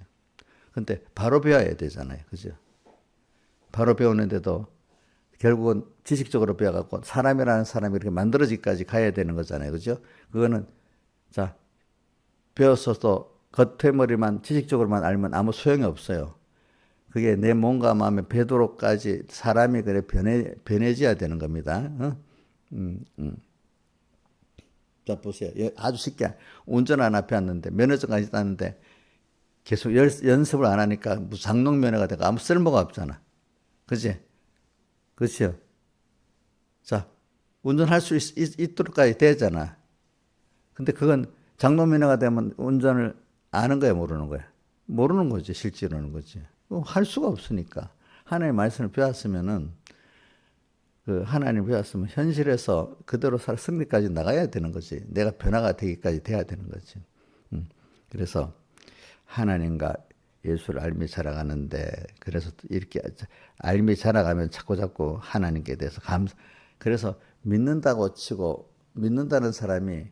근데 바로 배워야 되잖아요. 그죠? 바로 배우는데도 결국은 지식적으로 배워갖고 사람이라는 사람이 이렇게 만들어지기까지 가야 되는 거잖아요. 그죠? 그거는, 자, 배웠어도 겉에머리만 지식적으로만 알면 아무 소용이 없어요. 그게 내 몸과 마음의 베드로까지 사람이 그래 변해져야 되는 겁니다. 자, 보세요. 아주 쉽게 운전 안 앞에 왔는데 면허증까지 땄는데 계속 연습을 안 하니까 무상용 면허가 되고 아무 쓸모가 없잖아. 그치? 그치요? 자, 운전할 수 있도록까지 되잖아. 근데 그건 장로민회가 되면 운전을 아는 거야, 모르는 거야? 모르는 거지, 실제로는 거지. 할 수가 없으니까. 하나님의 말씀을 배웠으면은, 그 하나님을 배웠으면 현실에서 그대로 살 승리까지 나가야 되는 거지. 내가 변화가 되기까지 돼야 되는 거지. 그래서 하나님과 예수를 알미 자라가는데, 그래서 이렇게 알미 자라가면 자꾸 하나님께 대해서 그래서 믿는다고 치고, 믿는다는 사람이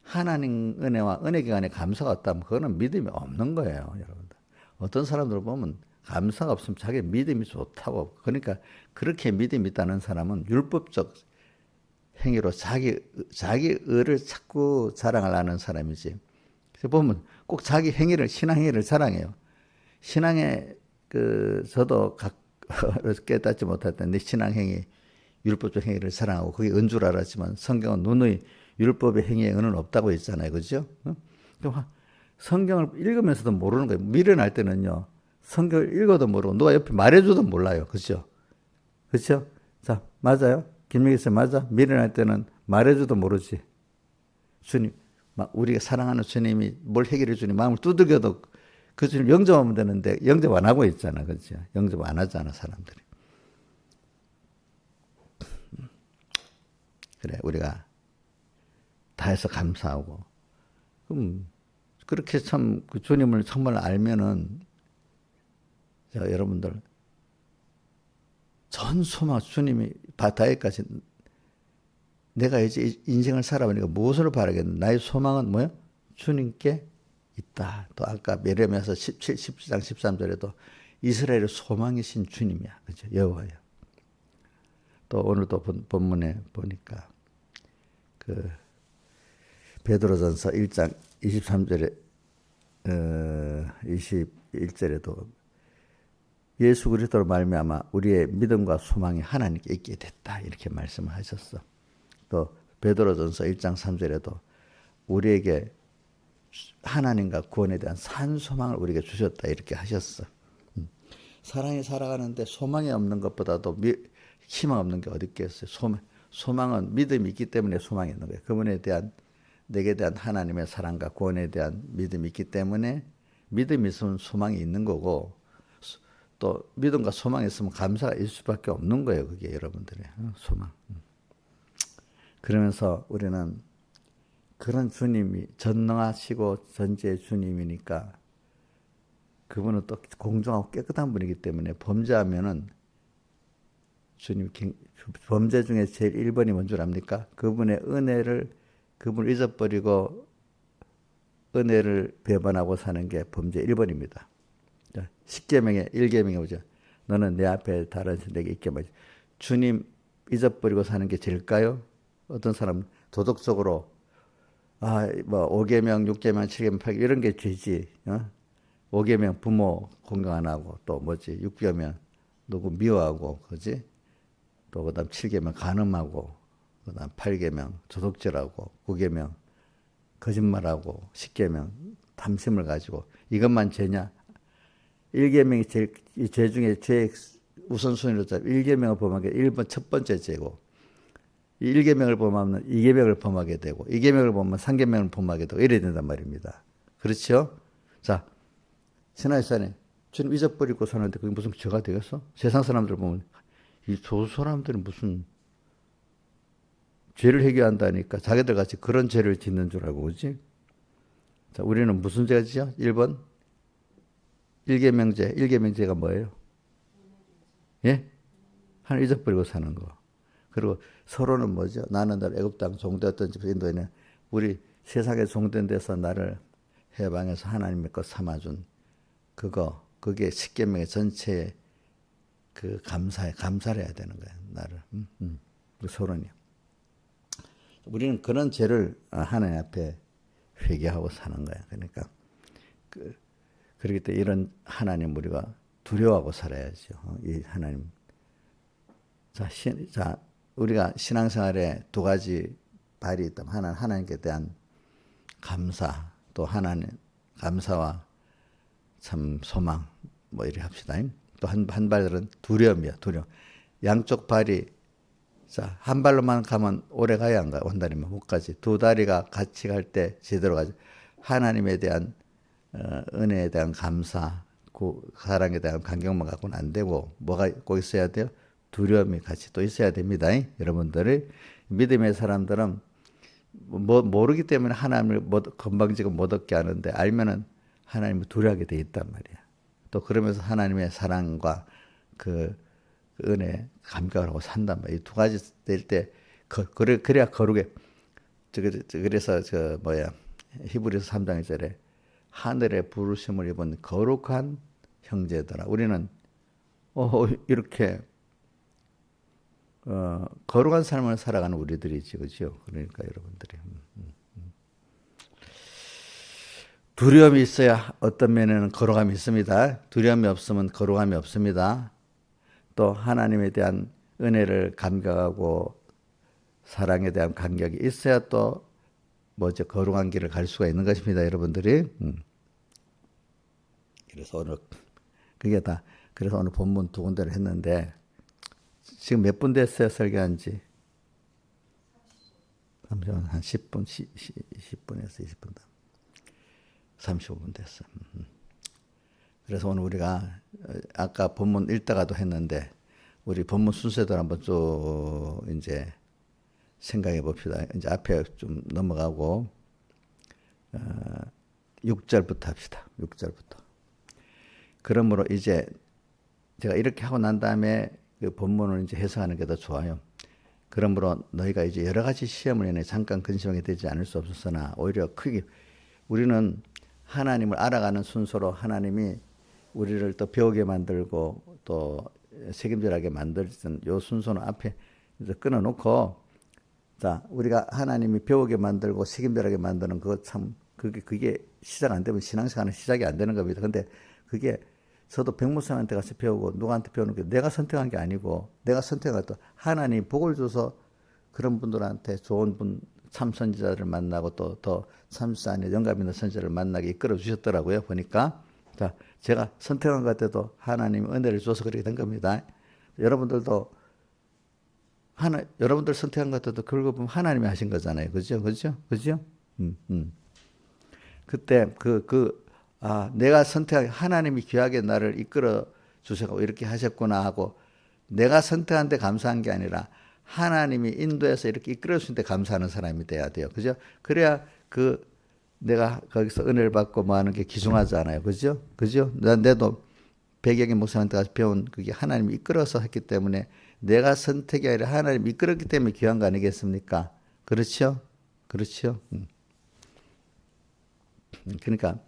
하나님 은혜와 은혜 기간에 감사가 없다면 그거는 믿음이 없는 거예요, 여러분들. 어떤 사람들 보면 감사가 없으면 자기 믿음이 좋다고. 그러니까 그렇게 믿음이 있다는 사람은 율법적 행위로 자기 의를 자꾸 자랑하려는 사람이지. 그래서 보면 꼭 자기 행위를, 신앙 행위를 자랑해요. 신앙에 저도 깨닫지 못할 때 내 신앙 행위, 율법적 행위를 자랑하고 그게 은 줄 알았지만 성경은 누누이 율법의 행위에 은은 없다고 했잖아요. 그죠? 성경을 읽으면서도 모르는 거예요. 미련할 때는요. 성경을 읽어도 모르고 누가 옆에 말해줘도 몰라요. 그죠? 그죠? 자, 맞아요. 김민기 씨 맞아? 미련할 때는 말해줘도 모르지. 주님, 우리가 사랑하는 주님이 뭘 해결해 주니 마음을 두들겨도 그 주님 영접하면 되는데 영접 안 하고 있잖아. 그죠? 영접 안 하잖아, 사람들이. 그래, 우리가 다 해서 감사하고. 그렇게 참, 그 주님을 정말 알면은, 여러분들, 전 소망, 주님이 바다에까지 내가 이제 인생을 살아보니까 무엇을 바라겠는 나의 소망은 뭐야? 주님께 있다. 또 아까 예레미야서 17장 13절에도 이스라엘의 소망이신 주님이야. 그죠? 여호와야. 또 오늘도 본문에 보니까 그 베드로전서 1장 23절에 21절에도 예수 그리스도로 말미암아 우리의 믿음과 소망이 하나님께 있게 됐다 이렇게 말씀을 하셨어. 또 베드로전서 1장 3절에도 우리에게 하나님과 구원에 대한 산 소망을 우리에게 주셨다 이렇게 하셨어. 사랑이 살아가는데 소망이 없는 것보다도 희망 없는 게 어디 있겠어요. 소망은 믿음이 있기 때문에 소망이 있는 거예요. 그분에 대한 내게 대한 하나님의 사랑과 구원에 대한 믿음이 있기 때문에 믿음이 있으면 소망이 있는 거고 또 믿음과 소망이 있으면 감사가 있을 수밖에 없는 거예요. 그게 여러분들의 소망. 그러면서 우리는 그런 주님이 전능하시고 전지의 주님이니까 그분은 또 공정하고 깨끗한 분이기 때문에 범죄하면은 주님 범죄 중에 제일 1번이 뭔 줄 압니까? 그분의 은혜를 그분을 잊어버리고 은혜를 배반하고 사는 게 범죄 1번입니다. 10계명의 1계명이 오죠. 너는 내 앞에 다른 신에게 있게 말이지. 주님 잊어버리고 사는 게 제일까요? 어떤 사람은 도덕적으로 5계명, 6계명, 7계명, 8계명 이런 게 죄지. 5계명 부모 공경 안 하고 또 6계명 누구 미워하고 그지? 또 그다음 7계명 간음하고 그다음 8계명 도둑질하고 9계명 거짓말하고 10계명 탐심을 가지고 이것만 죄냐? 1계명이 죄 중에 죄 우선순위로 잡 1계명을 범하게 1번 첫 번째 죄고 1계명을 범하면 2계명을 범하게 되고 2계명을 범하면 3계명을 범하게 되고 이래야 된단 말입니다. 그렇죠? 자, 신하이산에 주님 잊어버리고 사는데 그게 무슨 죄가 되겠어? 세상 사람들 보면 이 저 사람들은 무슨 죄를 해결한다니까 자기들 같이 그런 죄를 짓는 줄 알고 그지? 자, 우리는 무슨 죄가 지죠? 1번 1계명죄. 1계명죄가 뭐예요? 예? 하나님 잊어버리고 사는 거. 그리고 서로는 뭐죠? 나는 날 애굽 땅 종되었던 집 인도에는 우리 세상에 종된 데서 나를 해방해서 하나님의 것 삼아준 그게 10계명의 전체의 그 감사를 해야 되는 거예요. 나를. 서로는요. 우리는 그런 죄를 하나님 앞에 회개하고 사는 거야. 그러니까 그렇기 때문에 이런 하나님 우리가 두려워하고 살아야죠. 이 하나님. 자, 우리가 신앙생활에 두 가지 발이 있다면 하나님께 대한 감사, 또 하나님 감사와 참 소망 뭐 이렇게 합시다. 또 한 발은 두려움이야. 두려움. 양쪽 발이 자, 한 발로만 가면 오래 가야 안 가. 온다니만 못 가지. 두 다리가 같이 갈 때 제대로 가지. 하나님에 대한 은혜에 대한 감사, 그 사랑에 대한 감격만 갖고는 안 되고 뭐가 꼭 있어야 돼요? 두려움이 같이 또 있어야 됩니다. 여러분들이 믿음의 사람들은 모르기 때문에 하나님을 건방지고 못 얻게 하는데 알면은 하나님을 두려워하게 돼 있단 말이야. 또 그러면서 하나님의 사랑과 그 은혜 감격을 하고 산단 말이야. 이 두 가지 될 때 그래야 거룩해. 그래서 히브리서 3장 1절에 하늘의 부르심을 입은 거룩한 형제들아. 우리는 이렇게 거룩한 삶을 살아가는 우리들이지, 그죠? 그러니까 여러분들이 두려움이 있어야 어떤 면에는 거룩함이 있습니다. 두려움이 없으면 거룩함이 없습니다. 또 하나님에 대한 은혜를 감격하고 사랑에 대한 감격이 있어야 또 거룩한 길을 갈 수가 있는 것입니다, 여러분들이. 그래서 오늘 본문 두 군데를 했는데 지금 몇 분 됐어요, 설교한 지? 잠시만, 한 10분, 10분에서 20분, 35분 됐어. 그래서 오늘 우리가 아까 본문 읽다가도 했는데 우리 본문 순서대로 한번 쭉 이제 생각해 봅시다. 이제 앞에 좀 넘어가고 6절부터 합시다. 6절부터. 그러므로 이제 제가 이렇게 하고 난 다음에 그 본문을 이제 해석하는 게 더 좋아요. 그러므로 너희가 이제 여러 가지 시험을 인해 잠깐 근심하게 되지 않을 수 없었으나 오히려 크게 우리는 하나님을 알아가는 순서로 하나님이 우리를 또 배우게 만들고 또 책임질하게 만들던 요 순서는 앞에 이제 끊어놓고 자 우리가 하나님이 배우게 만들고 책임질하게 만드는 그게 시작 안 되면 신앙생활은 시작이 안 되는 겁니다. 근데 그게 저도 백목사한테 가서 배우고 누구한테 배우는 게 내가 선택한 게 아니고 내가 선택한 것도 하나님 복을 줘서 그런 분들한테 좋은 분 참 선지자를 만나고 또 더 참사 안에 영감 있는 선지자를 만나게 이끌어 주셨더라고요. 보니까 자 제가 선택한 것 같아도 하나님 은혜를 줘서 그렇게 된 겁니다. 여러분들도 여러분들 선택한 것 같아도 결국 보면 하나님이 하신 거잖아요. 그죠? 그때 내가 선택한 하나님이 귀하게 나를 이끌어 주셔서 이렇게 하셨구나 하고 내가 선택한 데 감사한 게 아니라 하나님이 인도해서 이렇게 이끌어 주신 데 감사하는 사람이 돼야 돼요. 그죠? 그래야 내가 거기서 은혜를 받고 뭐 하는 게 기중하잖아요. 그죠? 내도 백영의 목사한테 가서 배운 그게 하나님이 이끌어서 했기 때문에 내가 선택이 아니라 하나님이 이끌었기 때문에 귀한 거 아니겠습니까? 그렇죠? 그러니까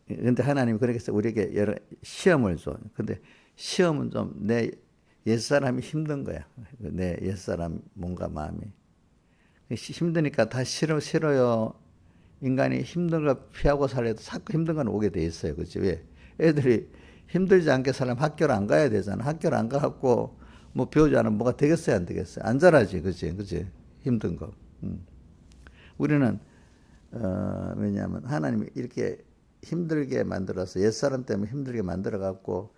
근데 하나님이 그렇게 우리에게 여러 시험을 줘. 근데 시험은 좀 내 옛사람이 힘든 거야. 내 옛사람 몸과 마음이. 힘드니까 다 싫어요. 인간이 힘든 걸 피하고 살려도 자꾸 힘든 건 오게 돼 있어요. 그치? 왜? 애들이 힘들지 않게 살려면 학교를 안 가야 되잖아. 학교를 안 가갖고 뭐 배우지 않으면 뭐가 되겠어요? 안 되겠어요? 안 자라지. 그치? 힘든 거. 우리는 왜냐하면 하나님이 이렇게 힘들게 만들어서 옛사람 때문에 힘들게 만들어갖고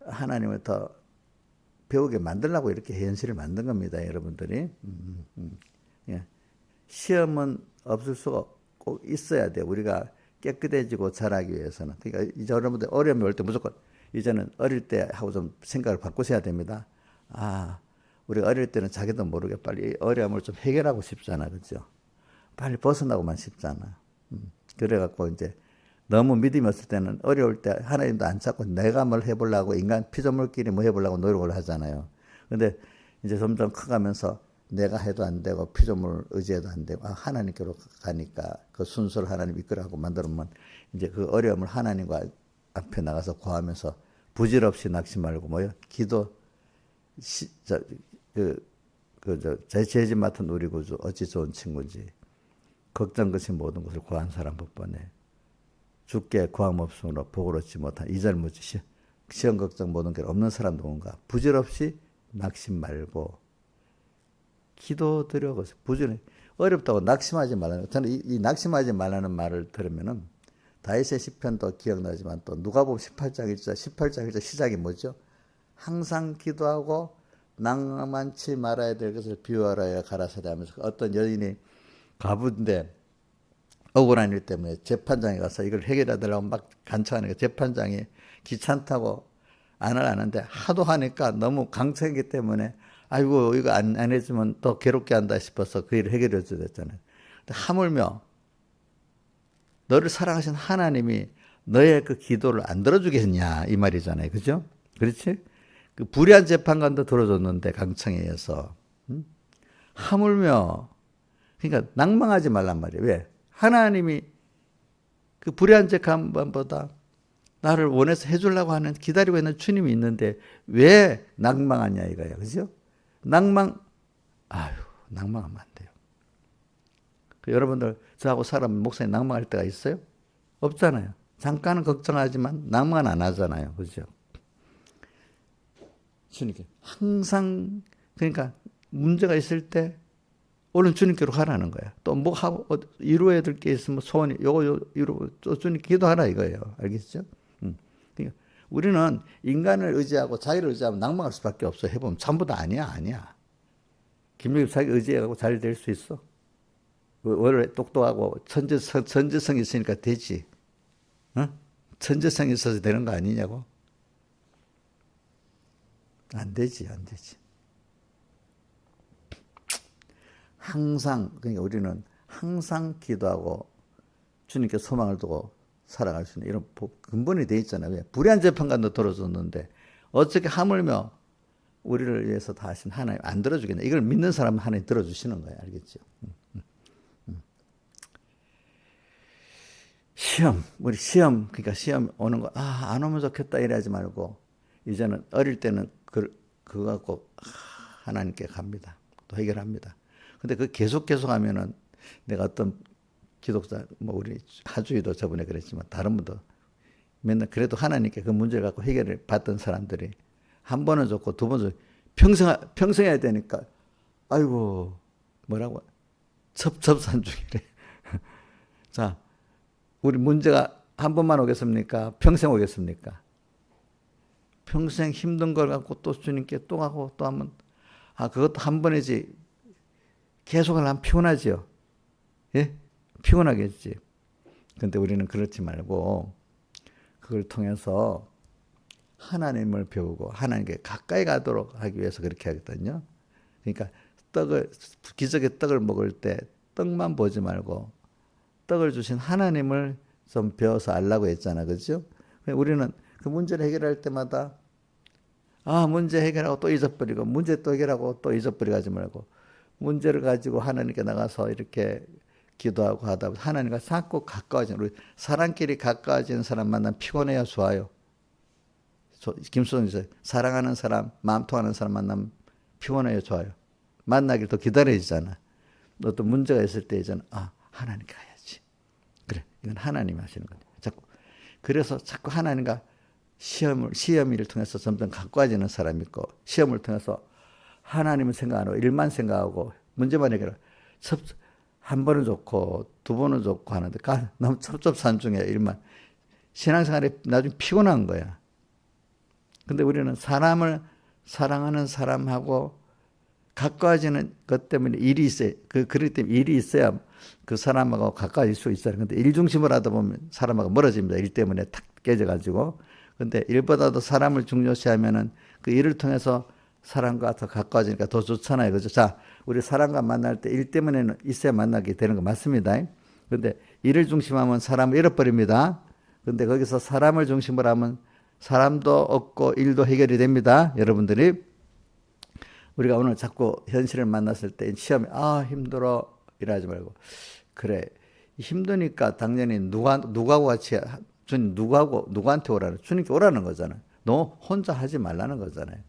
하나님을 더 배우게 만들려고 이렇게 현실을 만든 겁니다. 여러분들이. 예. 시험은 없을 수가 꼭 있어야 돼. 우리가 깨끗해지고 자라기 위해서는. 그러니까 이제 여러분들 어려움이 올 때 무조건 이제는 어릴 때 하고 좀 생각을 바꾸셔야 됩니다. 우리가 어릴 때는 자기도 모르게 빨리 어려움을 좀 해결하고 싶잖아. 그죠? 빨리 벗어나고만 싶잖아. 그래갖고 이제 너무 믿음이 없을 때는 어려울 때 하나님도 안 찾고 내가 뭘 해보려고 인간 피조물끼리 뭐 해보려고 노력을 하잖아요. 근데 이제 점점 커가면서 내가 해도 안 되고 피조물 의지해도 안 되고 하나님께로 가니까 그 순서를 하나님 이끌어가고 만들면 이제 그 어려움을 하나님과 앞에 나가서 구하면서 부질없이 낙심 말고 기도 제 죄짐 맡은 우리 구주 어찌 좋은 친구지. 걱정 끝이 모든 것을 구한 사람 복번에 주께 구함 없으므로 복을 얻지 못한 이잘무지 시험 걱정 모든 게 없는 사람 누군가 부질없이 낙심 말고 기도드려 보세요. 부지런히 어렵다고 낙심하지 말라는 저는 이 낙심하지 말라는 말을 들으면은 다윗의 시편도 기억나지만 또 누가복음 18장 1절 시작이 뭐죠? 항상 기도하고 낭만치 말아야 될 것을 비워라야 가라사대 하면서 어떤 여인이 가부인데 억울한 일 때문에 재판장에 가서 이걸 해결해 달라고 막 간청하니까 재판장이 귀찮다고 안 하는데 하도 하니까 너무 강성이기 때문에 아이고 이거 안 해주면 더 괴롭게 한다 싶어서 그 일을 해결해 줘야 됐잖아요. 근데 하물며 너를 사랑하신 하나님이 너의 그 기도를 안 들어주겠냐 이 말이잖아요. 그죠? 그렇지? 그 불의한 재판관도 들어줬는데 강청에 의해서 하물며 그러니까 낭망하지 말란 말이에요. 왜? 하나님이 그 불의한 재판관보다 나를 원해서 해주려고 하는 기다리고 있는 주님이 있는데 왜 낭망하냐 이거예요. 그죠? 낭망하면 안 돼요. 여러분들 저하고 살아면 목사님 낭망할 때가 있어요? 없잖아요. 잠깐은 걱정하지만 낭만 안 하잖아요. 그죠? 주님께 항상 그러니까 문제가 있을 때 오늘 주님께로 가라는 거야. 또 뭐 하고 이루어야 될 게 있으면 소원이 요거 이루고 또 주님께 기도하라 이거예요. 알겠죠? 그러니까 우리는 인간을 의지하고 자기를 의지하면 낭망할 수밖에 없어. 해보면 전부 다 아니야. 김영엽 자기 의지하고 잘 될 수 있어. 원래 똑똑하고 천재성이 있으니까 되지. 어? 천재성이 있어서 되는 거 아니냐고? 안 되지. 항상, 그러니까 우리는 항상 기도하고 주님께 소망을 두고 살아갈 수 있는 이런 근본이 돼 있잖아요. 왜? 불의한 재판관도 들어줬는데 어떻게 하물며 우리를 위해서 다 하신 하나님 안 들어주겠냐. 이걸 믿는 사람은 하나님 들어주시는 거예요. 알겠죠? 우리 시험, 그러니까 시험 오는 거, 안 오면 좋겠다 이래하지 말고, 이제는 어릴 때는 그거 갖고 하나님께 갑니다. 또 해결합니다. 근데 그 계속 하면은 내가 어떤 기독자, 우리 하주이도 저번에 그랬지만, 다른 분도 맨날 그래도 하나님께 그 문제를 갖고 해결을 받던 사람들이 한 번은 좋고 두 번은 평생 해야 되니까, 아이고, 뭐라고, 첩첩산중이래. 자, 우리 문제가 한 번만 오겠습니까? 평생 오겠습니까? 평생 힘든 걸 갖고 또 주님께 또 가고 또 하면 그것도 한 번이지 계속 하면 피곤하지요. 예? 피곤하겠지. 근데 우리는 그렇지 말고 그걸 통해서 하나님을 배우고 하나님께 가까이 가도록 하기 위해서 그렇게 하거든요. 그러니까 기적의 떡을 먹을 때 떡만 보지 말고 떡을 주신 하나님을 좀 배워서 알라고 했잖아. 그죠? 우리는 그 문제를 해결할 때마다 문제 해결하고 또 잊어버리고 문제 또 해결하고 또 잊어버리고 하지 말고 문제를 가지고 하나님께 나가서 이렇게 기도하고 하다 보면 하나님과 자꾸 가까워지는, 우리 사람끼리 가까워지는 사람 만나면 피곤해야 좋아요. 김수정 씨, 사랑하는 사람, 마음 통하는 사람 만나면 피곤해야 좋아요. 만나길 더 기다려지잖아. 어떤 문제가 있을 때 이제는 하나님께 가야지. 그래, 이건 하나님이 하시는 거예요. 그래서 자꾸 하나님과 시험을 통해서 점점 가까워지는 사람이 있고, 시험을 통해서 하나님을 생각 안 하고 일만 생각하고 문제만 해결하고, 한 번은 좋고 두 번은 좋고 하는데 너무 첩첩산중이야. 일만. 신앙생활이 나중에 피곤한 거야. 근데 우리는 사람을 사랑하는 사람하고 가까워지는 것 때문에 일이 있어요. 그렇기 때문에 일이 있어야 그 사람하고 가까워질 수 있어요. 근데 일 중심으로 하다 보면 사람하고 멀어집니다. 일 때문에 탁 깨져가지고. 근데 일보다도 사람을 중요시하면은 그 일을 통해서 사람과 더 가까워지니까 더 좋잖아요. 그죠? 자, 우리 사람과 만날 때 일 때문에는 있어야 만나게 되는 거 맞습니다. 근데 일을 중심하면 사람을 잃어버립니다. 근데 거기서 사람을 중심으로 하면 사람도 없고 일도 해결이 됩니다. 여러분들이. 우리가 오늘 자꾸 현실을 만났을 때 시험에 힘들어 이러지 말고, 그래 힘드니까 당연히 누구하고 같이 주님 누구한테 오라는, 주님께 오라는 거잖아요. 너 혼자 하지 말라는 거잖아요.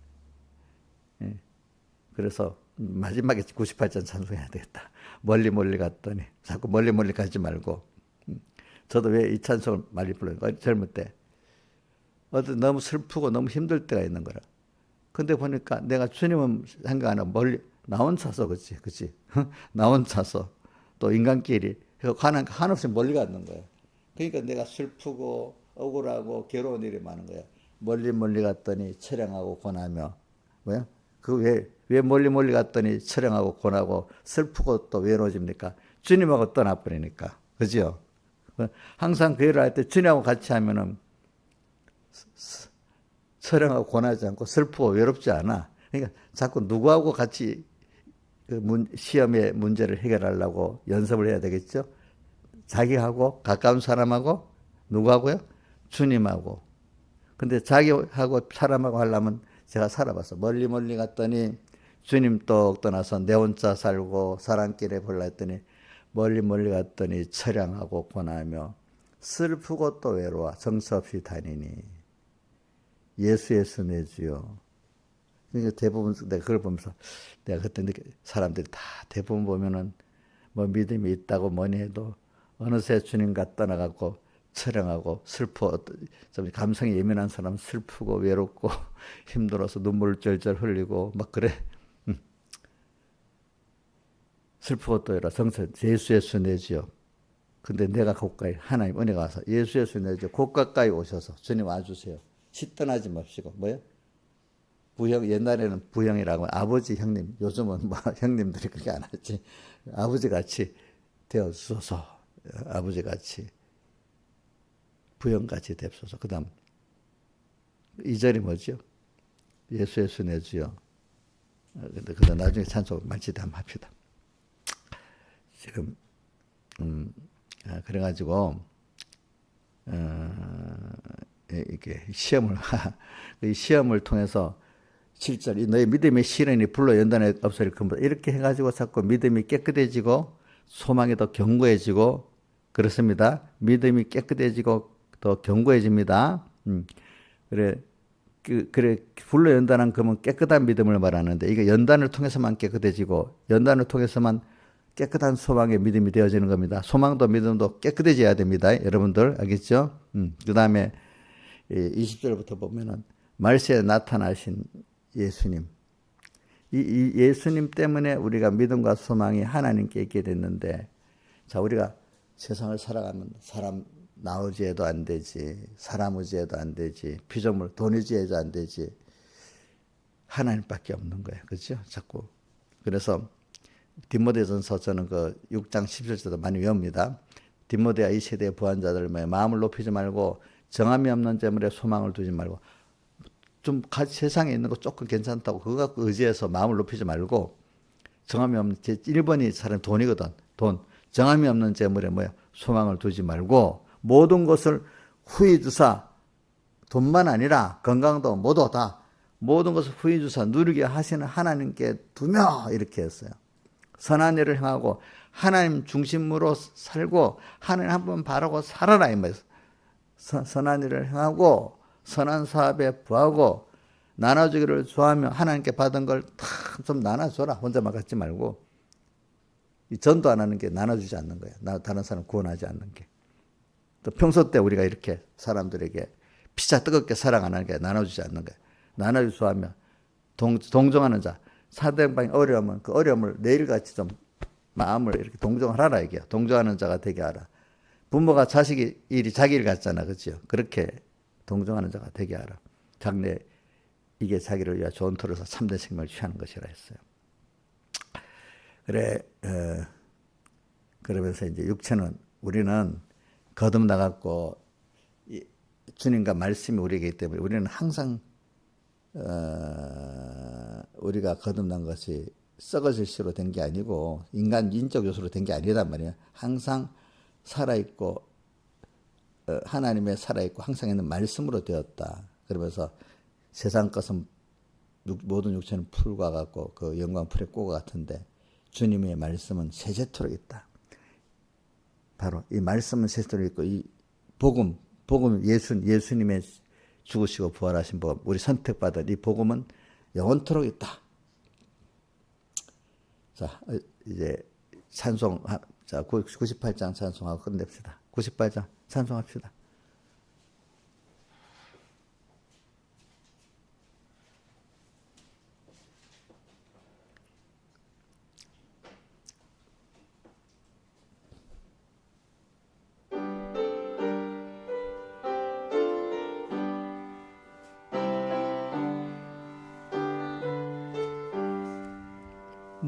예. 그래서 마지막에 98장 찬송해야 되겠다. 멀리 갔더니 자꾸 멀리 가지 말고. 저도 왜 이 찬송을 많이 불러요? 젊을 때 너무 슬프고 너무 힘들 때가 있는 거라. 근데 보니까 내가 주님은 생각 안 하고 멀리 나 혼자서, 그치? 나 혼자서 또 인간끼리 한없이 멀리 가는 거야. 그러니까 내가 슬프고 억울하고 괴로운 일이 많은 거야. 멀리 갔더니 처량하고 고나며, 뭐야? 왜 멀리 갔더니 처량하고 고나고 슬프고 또 외로워집니까? 주님하고 떠나버리니까. 그죠? 항상 그 일을 할 때 주님하고 같이 하면은 처량하고 고나지 않고 슬프고 외롭지 않아. 그러니까 자꾸 누구하고 같이 시험의 문제를 해결하려고 연습을 해야 되겠죠? 자기하고 가까운 사람하고 누구하고요? 주님하고. 근데 자기하고 사람하고 하려면 제가 살아봤어. 멀리 갔더니 주님 똑 떠나서 내 혼자 살고 사람끼리 볼라 했더니 멀리 갔더니 처량하고 고나며 슬프고 또 외로워 정처없이 다니니 예수 내 주여. 그러니까 대부분 내가 그걸 보면서 내가 그때 사람들이 다 대부분 보면은 뭐 믿음이 있다고 뭐니 해도 어느새 주님과 떠나가고 처량하고 슬퍼, 좀 감성이 예민한 사람은 슬프고 외롭고 힘들어서 눈물을 절절 흘리고 막 그래. 슬프고 또 이라 정서 예수 내지요. 근데 내가 가까이 하나님 은혜가 와서 예수 내지요. 곧 가까이 오셔서 주님 와주세요. 시떠나지 맙시고 뭐요? 부형 옛날에는 부형이라고 아버지 형님 요즘은 뭐 형님들이 그렇게 안 하지. 아버지 같이 되어 주소서. 아버지 같이 부형같이 됩소서. 그 다음 2절이 뭐죠? 예수 내주여. 근데 그다음 나중에 찬송 말치도 한번 합시다. 지금 그래가지고 이게 이 시험을 통해서 7절 너희 믿음의 시련이 불로 연단에 없으리 금보다 이렇게 해가지고 자꾸 믿음이 깨끗해지고 소망이 더 견고해지고 그렇습니다. 믿음이 깨끗해지고 더 견고해집니다. 그래 불로 연단한 금은 깨끗한 믿음을 말하는데 이게 연단을 통해서만 깨끗해지고 연단을 통해서만 깨끗한 소망의 믿음이 되어지는 겁니다. 소망도 믿음도 깨끗해져야 됩니다. 여러분들 알겠죠? 그 다음에 20절부터 보면은 말세에 나타나신 예수님. 이 예수님 때문에 우리가 믿음과 소망이 하나님께 있게 됐는데 자 우리가 세상을 살아가면 사람 나 의지해도 안 되지 사람 의지해도 안 되지 피조물 돈 의지해도 안 되지 하나님밖에 없는 거예요. 그렇죠? 자꾸 그래서 디모데전서 저는 그 6장 17절도 많이 외웁니다. 디모데야 이 세대의 부한 자들 마음을 높이지 말고 정함이 없는 재물에 소망을 두지 말고 좀 세상에 있는 거 조금 괜찮다고 그거 갖고 의지해서 마음을 높이지 말고 정함이 없는 1번이 사람 돈이거든. 돈. 정함이 없는 재물에 뭐야? 소망을 두지 말고 모든 것을 후히 주사 돈만 아니라 건강도 모두 다 모든 것을 후히 주사 누리게 하시는 하나님께 두며 이렇게 했어요. 선한 일을 행하고 하나님 중심으로 살고 하나님 한번 바라고 살아라 이 말이에요. 선한 일을 행하고 선한 사업에 부하고 나눠주기를 좋아하며 하나님께 받은 걸 다 좀 나눠줘라. 혼자만 갖지 말고 전도 안 하는 게 나눠주지 않는 거예요. 다른 사람 구원하지 않는 게. 또 평소 때 우리가 이렇게 사람들에게 피자 뜨겁게 사랑 안 하는 게 나눠주지 않는 거예요. 나눠주기 좋아하며 동정하는 자. 상대방이 어려우면 그 어려움을 내일같이 좀 마음을 이렇게 동정을 하라 이게요. 동정하는 자가 되게 하라. 부모가 자식이 일이 자기 일 같잖아. 그렇죠? 그렇게 동정하는 자가 되게 하라. 장래 이게 자기를 위한 좋은 터로서 참된 생명을 취하는 것이라 했어요. 그래 그러면서 이제 육체는 우리는 거듭나갖고 주님과 말씀이 우리에게 있기 때문에 우리는 항상 우리가 거듭난 것이 썩어질 수로 된 게 아니고 인적 요소로 된 게 아니란 말이에요. 항상 살아있고 하나님의 살아있고 항상 있는 말씀으로 되었다. 그러면서 세상 것은 모든 육체는 풀과 같고 그 영광 풀의 꽃과 같은데 주님의 말씀은 세세토록 있다. 바로 이 말씀은 세세토록 있고 이 복음 예수님의 죽으시고 부활하신 복음 우리 선택받은 이 복음은 영원토록 있다. 자 이제 찬송 자 98장 찬송하고 끝냅시다. 98장 찬송합시다.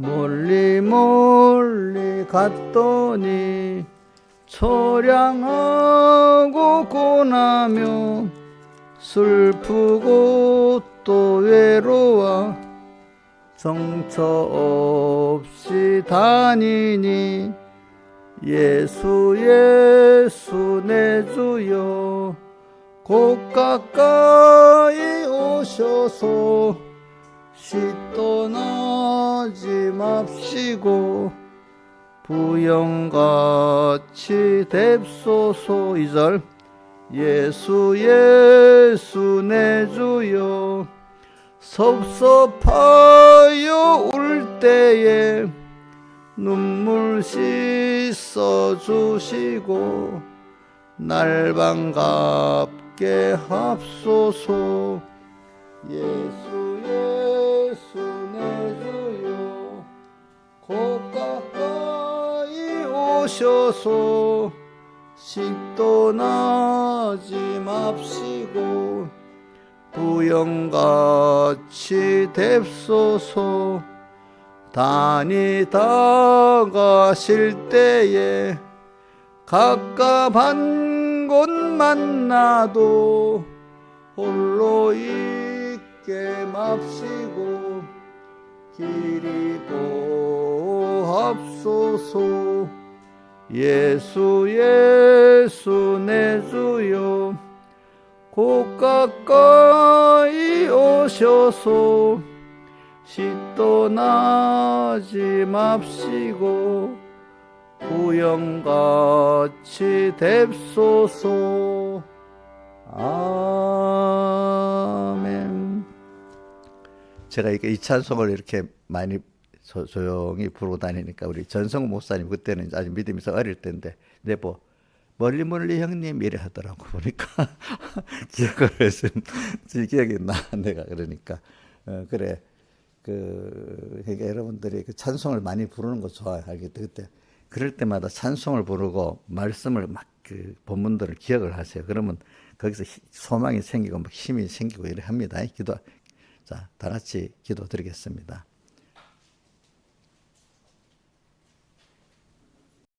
멀리 멀리 갔더니 초량하고 고나며 슬프고 또 외로워 정처 없이 다니니 예수 예수 내 주여 곧 가까이 오셔서 떠나지 맙시고 부영같이 뎁소서. 2절 예수 예수 내 주여 섭섭하여 울 때에 눈물 씻어 주시고 날 반갑게 합소서. 예수 예수 내 주여 곧 가까이 오셔서 떠나지 맙시고 부영같이 뎁소서. 다니다 가실 때에 갑갑한 곳 만나도 홀로 있게 맙시고 길이 보합소서. 예수 예수 내 주여 곧 가까이 오셔서 떠나지 맙시고 부영같이 뎁소서. 아멘. 제가 이 찬송을 이렇게 많이 조용히 부르고 다니니까 우리 전성 목사님 그때는 아직 믿음이 어릴 때인데 내보 멀리 멀리 형님 이래 하더라고. 보니까 기억을 해서 기억이 나. 내가 그러니까 그래 그러니까 여러분들이 그 찬송을 많이 부르는 거 좋아하겠다. 그때 그럴 때마다 찬송을 부르고 말씀을 막 그 본문들을 기억을 하세요. 그러면 거기서 소망이 생기고 막 힘이 생기고 이래 합니다. 기도. 자, 다 같이 기도 드리겠습니다.